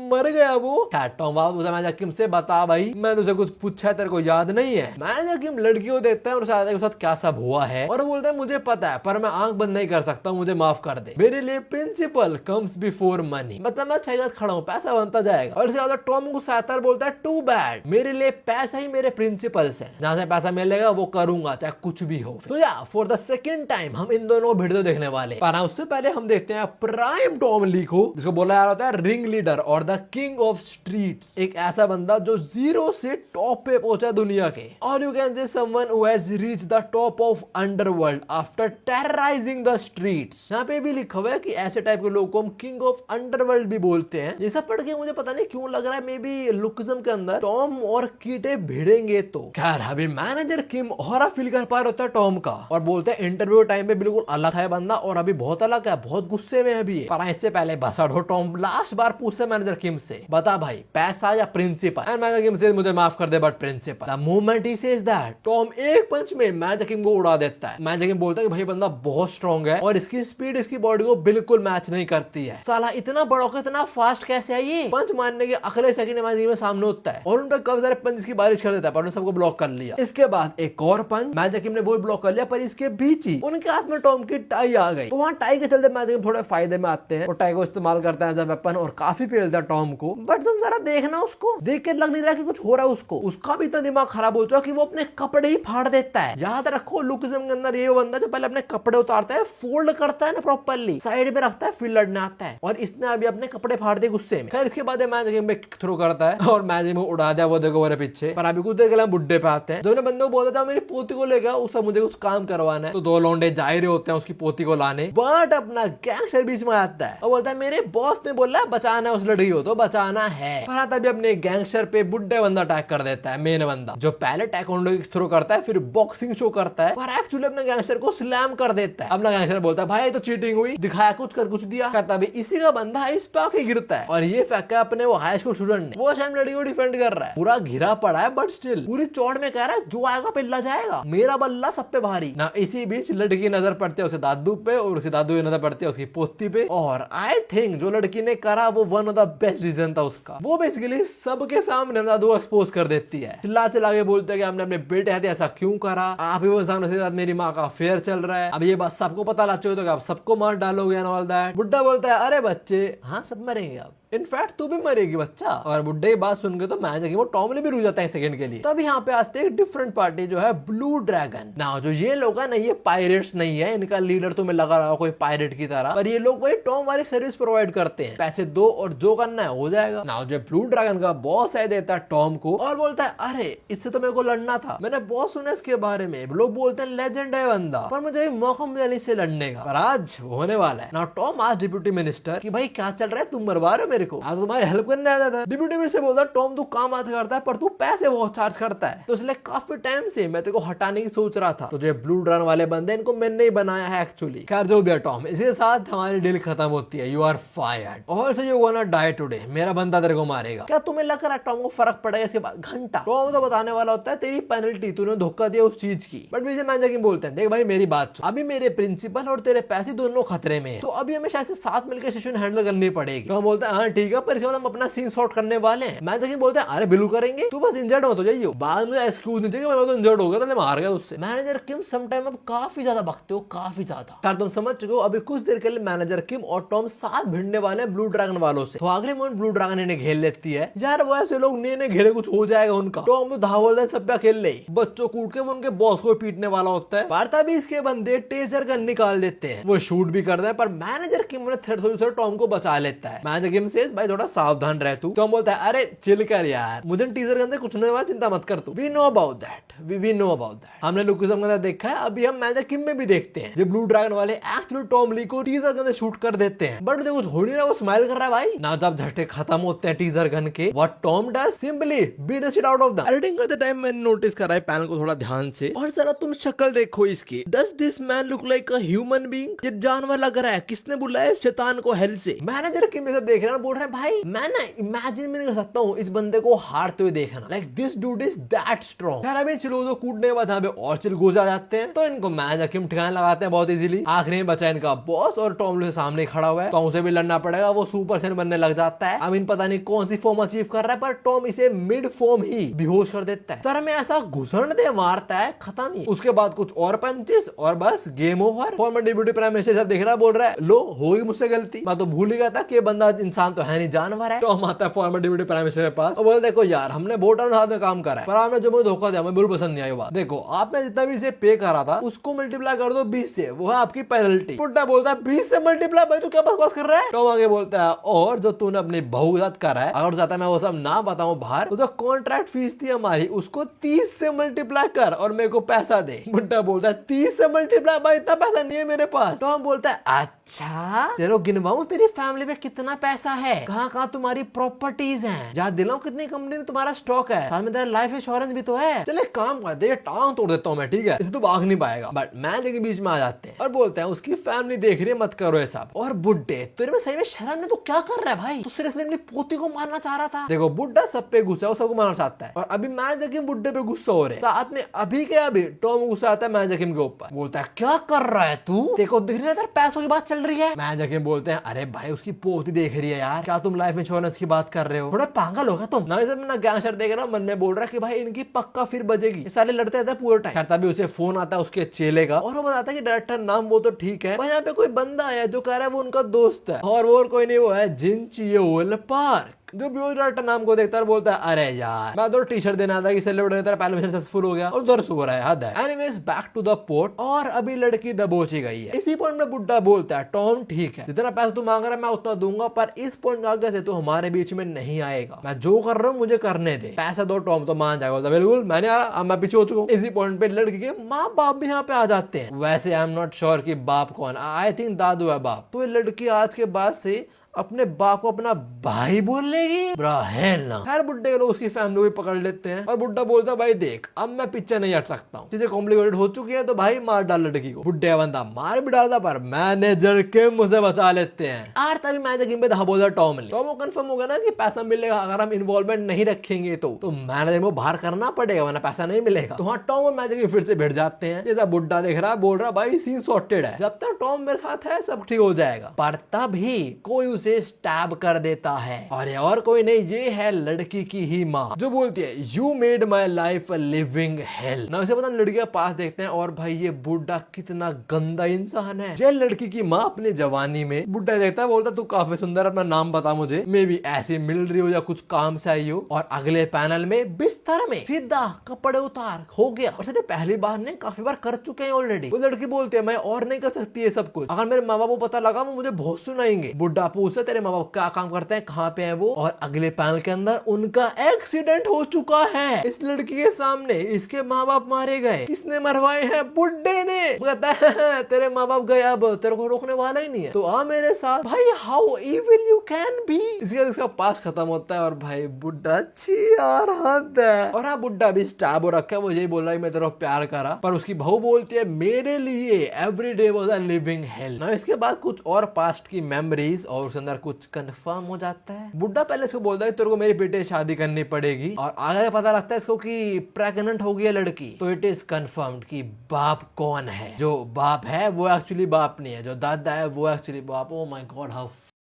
मर गया वो। टॉम मैनेजर किम से बता भाई मैं तुझे कुछ पूछा तेरे को याद नहीं है। मैनेजर किम लड़की को देखता है और उसके साथ क्या सब हुआ है और बोलता है मुझे पता है पर मैं आंख बंद नहीं कर सकता, मुझे माफ कर दे। मेरे लिए प्रिंसिपल कम्स बिफोर मनी, मतलब मैं अच्छा खड़ा हूँ, पैसा बनता जाएगा। और इसके बाद टॉम को सातर बोलता है टू बैड, मेरे लिए पैसा ही मेरे प्रिंसिपल्स है, जहां से पैसा मिलेगा वो करूंगा चाहे कुछ भी हो। तो या फॉर द सेकंड टाइम हम इन दोनों को वीडियो देखने वाले, पर उससे पहले हम देखते हैं प्राइम टॉम ली को, जिसको बोला जा रहा है रिंग लीडर और द किंग ऑफ स्ट्रीट्स। एक ऐसा बंदा जो जीरो से टॉप पे पहुंचा दुनिया के, और you can say someone who has reached the top of underworld after terrorising the streets. यहाँ पे भी लिखा हुआ है कि ऐसे टाइप के लोगों को हम किंग ऑफ अंडरवर्ल्ड भी बोलते हैं। ये सब पढ़ के मुझे पता नहीं क्यों लग रहा है मे बी लुकिज्म के अंदर टॉम और कीटे भिड़ेंगे। तो खैर अभी मैनेजर किम और फील कर पा रहा होता है टॉम का और बोलते हैं इंटरव्यू टाइम पे बिल्कुल अलग है बंदा और अभी बहुत अलग है, बहुत गुस्से में है अभी। पर इससे पहले बसा ढो टॉम लास्ट बार पूछते मैनेजर किम से बता भाई पैसा या प्रिंसिपल। एंड मैनेजर किम से मुझे माफ कर दे but principal. The moment he says that Tom एक पंच में मैनेजर किम को उड़ा देता है। मैनेजर किम बोलता है कि भाई बंदा बहुत स्ट्रांग है और इसकी स्पीड इसकी बॉडी को बिल्कुल मैच नहीं करती है। साला इतना बड़ा होकर इतना फास्ट कैसे है ये। पंच मारने के अगले सेकंड मैनेजर किम सामने होता है और उन पर काफी सारे पंच की बारिश कर देता है पर उन्होंने सबको ब्लॉक कर लिया। इसके बाद एक और पंच मैनेजर किम ने वो ब्लॉक कर लिया पर इसके बीच ही उनके हाथ में टॉम की टाई आ गई। तो वहाँ टाई के चलते मैनेजर किम थोड़े फायदे में आते हैं और टाई को इस्तेमाल करते हैं एज अ वेपन और काफी पेलता है टॉम को। बट तुम जरा देखना उसको, देख के लग नहीं रहा कि कुछ हो रहा है उसको। उसका भी इतना दिमाग खराब हो चुका कि वो अपने कपड़े ही फाड़ देता है। याद रखो लुकिज्म के अंदर ये बंदा जो पहले अपने कपड़े उतारता है, फोल्ड करता है ना प्रॉपर्ली, साइड में रखता है फिर लड़ने आता है और इसने अभी अपने कपड़े फाड़ दिए गुस्से में। खैर इसके बाद मैनेजर में थ्रो करता है और मैनेजर में उड़ा दिया वो देखो मेरे पीछे। पर अभी कुछ देर के लिए बुड्ढे पे आते हैं। जो ने बंदे को बोलता था मेरी पोती को लेगा, उसका मुझे कुछ काम करवाना है। तो दो लौंडे जा रहे होते हैं उसकी पोती को लाने, बट अपना गैंगस्टर बीच में आता है और बोलता है मेरे बॉस ने बोला बचाना है उस लड़की को तो बचाना है। पर तभी अपने गैंगस्टर पे बुड्ढे बंदा अटैक कर देता है, मेन बंदा जो पहले टैekwondo की थ्रो करता है फिर बॉक्सिंग शो करता है पर एक्चुअली अपने गैंगस्टर को स्लैम कर देता है। अपना गैंगस्टर बोलता है भाई तो चीटिंग हुई, दिखाया कुछ कर कुछ दिया। करता भी इसी का बंदा इस पे आके गिरता है और ये फेंका अपने वो हाई स्कूल स्टूडेंट ने। वो शायद लड़की को डिफेंड कर रहा है, पूरा घिरा पड़ा है बट स्टिल पूरी चौड़ में कह रहा है जो आएगा पिल्ला जाएगा, मेरा बल्ला सब पे भारी ना। इसी बीच लड़की की नजर पड़ती है उसे दादू पे और उसे दादू की नजर पड़ती है उसकी पोती पे। और आई थिंक जो लड़की ने करा वो one of the best reason था उसका। वो बेसिकली सबके सामने अपना दो एक्सपोज कर देती है, चिल्ला चिल्ला के बोलते हैं कि हमने अपने बेटे साथ ऐसा क्यों करा, आप ही वो इंसान के साथ मेरी माँ का अफेयर चल रहा है, अब ये बात सबको पता लग चुकी है तो आप सबको मार डालोगे एंड ऑल दैट। बुड्ढा बोलता है अरे बच्चे हाँ सब मरेंगे, अब इनफैक्ट तू भी मरेगी बच्चा। और बुड्ढे की बात सुन के तो मैं वो टॉम ने भी रुक जाता है सेकंड के लिए। तब यहाँ पे आते हैं डिफरेंट पार्टी जो है ब्लू ड्रैगन। ना जो ये लोग है ना ये पायरेट्स नहीं है, इनका लीडर तुम्हें लगा रहा हो कोई पायरेट की तरह, पर ये लोग वही टॉम वाली सर्विस प्रोवाइड करते हैं, पैसे दो और जो करना है हो जाएगा। ना जो ब्लू ड्रैगन का बॉस है देता है टॉम को और बोलता है अरे इससे तो मेरे को लड़ना था, मैंने बहुत सुना इसके बारे में, लोग बोलते हैं लेजेंड है बंदा, पर मुझे मौका मिला नहीं इससे लड़ने का, पर आज होने वाला है। ना टॉम आज डिप्यूटी मिनिस्टर कि भाई क्या चल रहा है, तुम मरवा रहे हो मेरे को, आज तुम्हारी हेल्प करने आया था। डिप्यूटी मिनिस्टर बोलता टॉम तू काम आज करता है पर तू पैसे बहुत चार्ज करता है, तो इसलिए काफी टाइम से मैं तेरे को हटाने की सोच रहा था, तो जो ब्लू ड्रैगन वाले बंदे इनको मैंने ही बनाया है एक्चुअली। खैर जो भी है टॉम, इसके साथ हमारी डील खत्म होती है, यू आर फायर्ड और so you gonna die today, मेरा बंदा तेरे को मारेगा। क्या तुम्हें लग रहा है टॉम को फर्क पड़ेगा इसके बाद? घंटा टॉम तो बताने वाला होता है तेरी पेनल्टी, तूने धोखा दिया उस चीज की। बट विजय मैनेजर बोलते हैं देख भाई मेरी बात सुन, अभी मेरे प्रिंसिपल और तेरे पैसे दोनों खतरे में है, तो अभी हमें शायद से साथ मिलकर सिचुएशन हैंडल करनी पड़ेगी। तो हम बोलते हैं हाँ ठीक है, पर इसके बाद हम अपना सीन सॉर्ट करने वाले हैं। मैनेजर बोलते हैं अरे बिल्कुल करेंगे, तू बस इंजर्ड मत हो जाइए, बाद में एक्सक्यूज नहीं चाहिए मैं तो इंजर्ड हो गया तो मार गया उससे। मैनेजर किम समटाइम अब काफी ज्यादा बकते हो, काफी ज्यादा। खैर तुम समझ चुके हो अभी कुछ देर के लिए मैनेजर किम और टॉम साथ भिड़ने वाले ब्लू ड्रैगन वालों से। तो आखिरी में ब्लू ड्रैगन इन्हें घेर लेती है। यार वो ऐसे लोग नहीं घेरे कुछ हो जाएगा उनका। टॉम तो धावल सब पे खेल ले, बच्चों कूट के वो उनके बॉस को पीटने वाला होता है। वार्ता भी इसके बंदे टेजर गन निकाल देते हैं, वो शूट भी करते हैं, पर मैनेजर किम ने थ्रेड से टॉम को बचा लेता है। मैनेजर किम से भाई थोड़ा सावधान रह तू। टॉम बोलता है अरे चिल कर यार, मुझे टीजर गन से कुछ नहीं हुआ, चिंता मत कर तू, we know about that, we know about that. हमने लुकिज्म के अंदर देखा है, अभी हम मैनेजर किम में भी देखते हैं, जो ब्लू ड्रैगन वाले एक्चुअली टॉम ली को टीजर गन से शूट कर देते हैं। बट जो कुछ हो नहीं रहा वो स्माइल कर रहा है भाई। ना जब झटके खत्म होते हैं टीजर गन के, what Tom does simply beat the shit out of the. Editing करते टाइम मैंने नोटिस करा है पैनल को थोड़ा ध्यान से, और जरा तुम शक्ल देखो इसकी, does this man look like a human being? ये जानवर लग रहा है, किसने बुलाया इस शैतान को हेल से? मैनेजर किम में से देख रहा है, बोल रहा है भाई मैं ना इमेजिन भी नहीं कर सकता हूँ इस बंदे को हारते हुए देखना, like this dude is that strong. यार अभी चिलोजो कूटने के बाद यहाँ पे और चिलगोज आ जाते हैं, तो इनको मैनेजर किम ठिकाने लगाते हैं बहुत इजीली। आखिरी में बचा इनका बॉस और टॉम से सामने खड़ा हुआ है, टॉम से भी लड़ना पड़ेगा, वो सुपर सैयन बनने लग जाता है। आई मीन पता नहीं कौन सी फॉर्म अचीव कर रहा है, पर टॉम इसे मिड फॉर्म ही बेहोश कर देता है। सर में ऐसा घुसण दे मारता है, खत्म ही। उसके बाद कुछ और पंचेस और बस game over. Farmer deputy prime minister साहब देख रहा है, बोल रहा है लो होगी मुझसे गलती, मैं तो भूल ही गया था कि बंदा इंसान तो है नहीं जानवर है। टॉम आता है फॉर्मर डिप्यूटी प्राइम मिनिस्टर के पास और बोलता देखो यार हमने बोटल हाथ में काम करा है, पर आपने जो मुझे धोखा दिया मुझे बिल्कुल पसंद नहीं आई बात। देखो आपने जितना भी इसे पे करा था उसको मल्टीप्लाई कर दो 20 से, वो है आपकी पेनल्टी। पुट्टा बोलता है 20 से मल्टीप्लाई, भाई तू क्या बकवास कर रहा है? टॉम आगे बोलता है और जो तूने अपनी बहू के साथ करा है, अगर चाहता मैं वो सब ना बताऊं बाहर, तो जो कॉन्ट्रैक्ट फीस थी हमारी उसको 30 से मल्टीप्लाई कर और मेरे को पैसा दे। बुड्ढा बोलता है 30 से मल्टीप्लाई, भाई इतना पैसा नहीं है मेरे पास। टॉम बोलता है अच्छा तेरे को गिनवाऊं तेरी फैमिली में कितना पैसा है, कहाँ कहाँ तुम्हारी प्रॉपर्टीज हैं, जा दिलाऊं कितनी कंपनी में तुम्हारा स्टॉक है, साथ में तेरा लाइफ इंश्योरेंस भी तो है। चले काम कर दे, टांग तोड़ देता हूँ मैं, ठीक है इसे तो भाग नहीं पाएगा। बट मैनेजर के बीच में आ जाते हैं और बोलते हैं उसकी फैमिली देख रही है, मत करो ऐसा। और बुड्ढे तेरे में सही में शर्म नहीं, तो क्या कर रहा है भाई, तू सिर्फ अपनी पोती को मारना चाह रहा था। देखो बुड्ढा सब पे गुस्सा है, सबको मारना चाहता है, और अभी मैनेजर किम बुड्ढे पे गुस्सा हो रहे हैं। साथ में अभी के अभी टॉम गुस्सा आता है मैनेजर किम के ऊपर, बोलता है क्या कर रहा है तू, देखो दिख रहा है पैसों की बात चल रही है। मैनेजर किम बोलते हैं अरे भाई उसकी पोती देख रही है यार, क्या तुम लाइफ इंश्योरेंस की बात कर रहे हो, थोड़ा पागल होगा तुम। ना गैंगस्टर देख रहा हूं, मन में बोल रहा है कि भाई इनकी पक्का फिर बजेगी, ये साले लड़ते रहते हैं पूरा टाइम। तभी उसे फोन आता है उसके चेले का, और वो बताता है कि डायरेक्टर नाम वो तो ठीक है, यहाँ पे कोई बंदा है जो कह रहा है वो उनका दोस्त है, और वो कोई नहीं, वो है जिन चियोल पार्क। जो ब्यूरो डायरेक्टर नाम को देखता है बोलता है अरे यार मैं तो टी शर्ट देना था कि सेलिब्रेट तेरा पहला मिशन सक्सेसफुल हो गया और उधर सो रहा है, हद है। Anyways back to the port, और अभी लड़की दबोची गई है। इसी पॉइंट में बुड्ढा बोलता है टॉम ठीक है जितना पैसा तू मांग रहा है मैं उतना दूंगा, पर इस पॉइंट आगे से तू हमारे बीच में नहीं आएगा, मैं जो कर रहा हूँ मुझे करने दे, पैसा दो। टॉम तो मान जाएगा, बोलता बिल्कुल मैंने अब मैं पीछे हो चुका हूँ। इसी पॉइंट पे लड़की के माँ बाप भी यहाँ पे आ जाते हैं। वैसे आई एम नॉट श्योर कि बाप कौन, आई थिंक दादू है बाप। तो ये लड़की आज के बाद से अपने बाप को अपना भाई बोल लेगी, ना। खैर बुड्ढे के लोग उसकी फैमिली को पकड़ लेते हैं, और बुड्ढा बोलता है भाई देख अब मैं पीछे नहीं हट सकता हूँ, चीजें कॉम्प्लिकेटेड हो चुकी है, तो भाई मार डाल लड़की को। बुड्ढे बंदा मार भी डालता, पर मैनेजर किम मुझे बचा लेते हैं। और तभी मैनेजर किम पे बोलता टॉम को कंफर्म हो गया ना कि पैसा मिलेगा अगर हम इन्वॉल्वमेंट नहीं रखेंगे, तो मैनेजर को बाहर करना पड़ेगा वरना पैसा नहीं मिलेगा। तो हाँ टॉम और मैनेजर फिर से भिड़ जाते हैं। जैसा बुड्ढा देख रहा है, बोल रहा भाई सीन सॉर्टेड है, जब तक टॉम मेरे साथ है सब ठीक हो जाएगा। पर तभी कोई उसे स्टैब कर देता है। और ये और कोई नहीं, ये है लड़की की ही माँ, जो बोलती है you made my life a living hello. ना उसे पता लड़की के पास देखते हैं और भाई ये बुड्ढा कितना गंदा इंसान है। ये लड़की की माँ अपनी जवानी में बुड्ढा देखता है, बोलता तू काफी सुंदर, अपना नाम बता मुझे, मे भी ऐसे मिल रही हो या कुछ काम से आई हो। और अगले पैनल में बिस्तर में सीधा कपड़े उतार हो गया। और सीधे पहली बार नहीं, काफी बार कर चुके हैं ऑलरेडी। वो लड़की बोलती है मैं और नहीं कर सकती ये सब कुछ, अगर मेरे माँ बाप को पता लगा वो मुझे बहुत सुनाएंगे। बुड्ढा पूछता तेरे माँ बाप क्या काम करते हैं, कहाँ पे है वो। और अगले पैनल के अंदर उनका एक्सीडेंट हो चुका है इस लड़की के सामने। इसके माँ बाप मारे गए, किसने मरवाए हैं, बुड्ढे ने। कहता है तेरे माँ बाप गए, अब तेरे को रोकने वाला ही नहीं है, तो आ मेरे साथ। भाई how evil you can be. इसका पास खत्म होता है और भाई बुड्ढा अच्छी यार हद है। और हाँ, बुड्ढा भी स्टैब हो रखा है, वो यही बोल रहा है मैं तेरा प्यार करा, पर उसकी बहू बोलती है मेरे लिए every day was a living hello. ना इसके बाद कुछ और पास्ट की मेमोरीज और उसके अंदर कुछ कंफर्म हो जाता है। बुड्ढा पहले इसको बोलता है तेरे को मेरे बेटे से शादी करनी पड़ेगी, और आगे पता लगता है इसको कि प्रेग्नेंट हो गई है लड़की। तो इट इज कंफर्म्ड कि बाप कौन है। जो बाप है वो एक्चुअली बाप नहीं है, जो दादा है वो एक्चुअली बाप। Oh my God how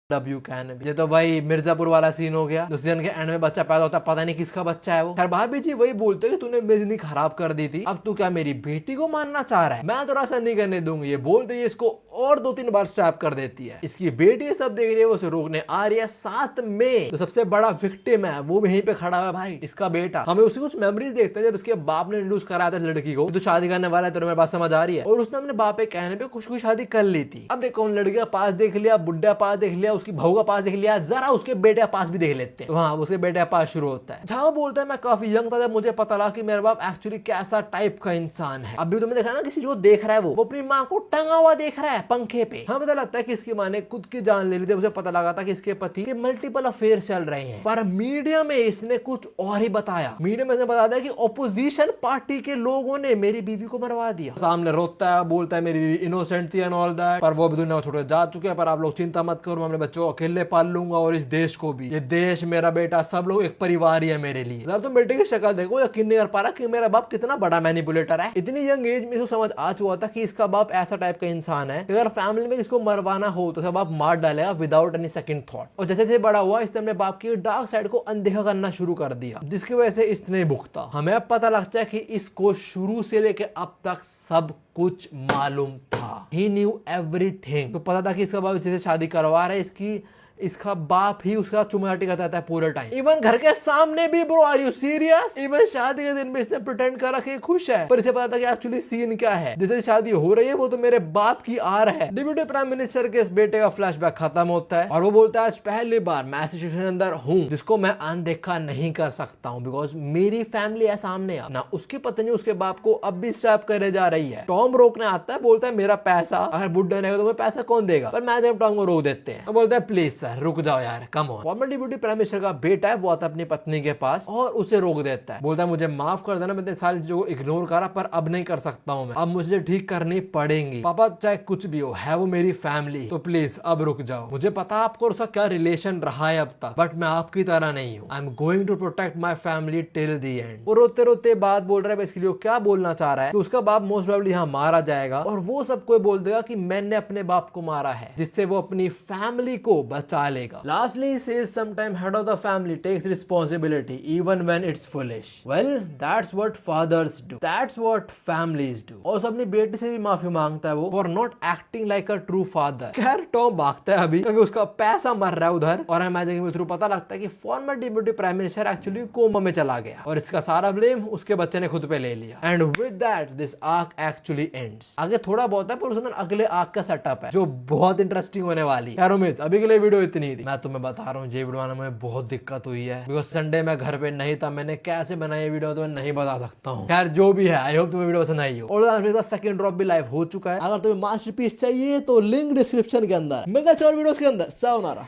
W can be। ये तो भाई मिर्जापुर वाला सीन हो गया। उस दिन के एंड में बच्चा पैदा होता है, पता नहीं किसका बच्चा है वो। खैर भाभी जी वही बोलते हैं कि तूने मेरी जिंदगी खराब कर दी थी, अब तू क्या मेरी बेटी को मारना चाह रहा है, मैं तो ऐसा नहीं करने दूंगी। ये बोलते ही इसको और 2-3 बार स्टैप कर देती है। इसकी बेटी सब देख रही है, वो उसे रोकने आ रही है। साथ में तो सबसे बड़ा विक्टिम है वो यहीं पे खड़ा है भाई, इसका बेटा। हमें उसकी कुछ मेमोरीज देखते हैं जब इसके बाप ने इंट्रोड्यूस कराया था लड़की को, तो शादी करने वाला है, तो मेरे बात समझ आ रही है। और उसने अपने बाप के कहने पे खुश खुश शादी कर ली थी। अब देखो उन लड़की का पास देख लिया, बुड्ढा पास देख लिया, उसकी बहू का पास देख लिया, जरा उसके बेटे का पास भी देख लेते हैं। हाँ, उसके बेटे का पास शुरू होता है जहां वो बोलता है मैं काफी यंग था जब मुझे पता लगा कि मेरा बाप एक्चुअली कैसा टाइप का इंसान है। अभी तुमने देखा ना किसी जो देख रहा है वो अपनी माँ को टंगा हुआ देख रहा है पंखे पे। हमें पता लगता है कि इसकी माँ ने खुद की जान ले ली थी, उसे पता लगा था कि इसके पति के मल्टीपल अफेयर चल रहे हैं। पर मीडिया में इसने कुछ और ही बताया। मीडिया में इसने बता दिया कि ऑपोजिशन पार्टी के लोगों ने मेरी बीवी को मरवा दिया। सामने रोता है, बोलता है मेरी बीवी इनोसेंट थी एंड ऑल दैट, पर वो भी दुनिया छोड़ जा चुके हैं। पर आप लोग चिंता मत करो, मैं अपने बच्चों को अकेले पाल लूंगा और इस देश को भी। ये देश, मेरा बेटा, सब लोग एक परिवार ही है मेरे लिए। जरा तुम बेटे की शक्ल देखो, यकीन नहीं कर पा रहा कि मेरा बाप कितना बड़ा मैनिपुलेटर है। इतनी यंग एज में इसको समझ आ चुका था कि इसका बाप ऐसा टाइप का इंसान है, अगर फैमिली में इसको मरवाना हो तो बाप मार डालेगा विदाउट एनी सेकंड थॉट। और जैसे जैसे बड़ा हुआ इसने अपने बाप की डार्क साइड को अनदेखा करना शुरू कर दिया, जिसकी वजह से इसने भुगता। हमें अब पता लगता है कि इसको शुरू से लेकर अब तक सब कुछ मालूम था। He knew everything। तो पता था कि इसका बाप इसे शादी करवा रहा है, इसका बाप ही उसका चुमाटी करता था पूरे टाइम। इवन घर के सामने भी। Bro are you serious? Even शादी के दिन भी इसने प्रिटेंड करा कि खुश है, पर इसे पता था कि एक्चुअली सीन क्या है। जैसे शादी हो रही है वो तो मेरे बाप की आर है। डिप्टी प्राइम मिनिस्टर के इस बेटे का फ्लैशबैक खत्म होता है और वो बोलता है आज पहली बार मैं सिचुएशन के अंदर हूँ जिसको मैं अनदेखा नहीं कर सकता हूँ, बिकॉज मेरी फैमिली है सामने। ना उसकी पत्नी उसके बाप को अब भी स्टैप करे जा रही है। टॉम रोकने आता है, बोलता है मेरा पैसा अगर बुड्ढे नहीं तो मैं पैसा कौन देगा, पर मैं जब टॉम को रोक देते हैं। बोलता है प्लीज सर रुक जाओ यार, come on. Farmer deputy prime minister का बेटा है, वो आता है अपनी पत्नी के पास और उसे रोक देता है। बोलता है मुझे माफ कर देना, मैंने साल जो इग्नोर करा, पर अब नहीं कर सकता हूँ मैं, अब मुझे ठीक करनी पड़ेगी। पापा चाहे कुछ भी हो, है वो मेरी फैमिली, तो प्लीज अब रुक जाओ। मुझे पता आपको उसका क्या रिलेशन रहा है अब तक, बट मैं आपकी तरह नहीं हूँ। I am going to protect my family till the end. वो रोते रोते बात बोल रहा है, बेसिकली वो क्या बोलना चाह रहा है कि उसका बाप मोस्ट प्रोबेबली यहाँ मारा जाएगा और वो सबको बोल देगा कि मैंने अपने बाप को मारा है, जिससे वो अपनी फैमिली को बचा लेगा। Lastly, he says sometime head of the family takes responsibility even when it's foolish. Well, that's what fathers do. That's what families do. और अपनी बेटी से भी माफी मांगता है वो for not acting like a true father. खैर टॉम भागता है अभी क्योंकि उसका पैसा मर रहा है उधर, और हमें मैजिक के थ्रू पता लगता है कि former deputy prime minister actually coma में चला गया और इसका सारा ब्लेम उसके बच्चे ने खुद पे ले लिया। And with that this arc actually ends. आगे थोड़ा बहुत है पर उसके अंदर अगले आर्क का सेटअप है जो बहुत इंटरेस्टिंग होने वाली है। अभी के लिए वीडियो इतनी थी। मैं तुम्हें बता रहा हूँ ये वीडियो बनाने में बहुत दिक्कत हुई है बिकॉज संडे में घर पे नहीं था। मैंने कैसे बनाई वीडियो तो मैं नहीं बता सकता हूँ। खैर जो भी है, आई होप तुम्हें वीडियो पसंद आई हो। और सेकंड ड्रॉप भी लाइव हो चुका है। अगर तुम्हें मास्टरपीस चाहिए तो लिंक डिस्क्रिप्शन के अंदर, मिलता है और वीडियोस के अंदर। सायोनारा।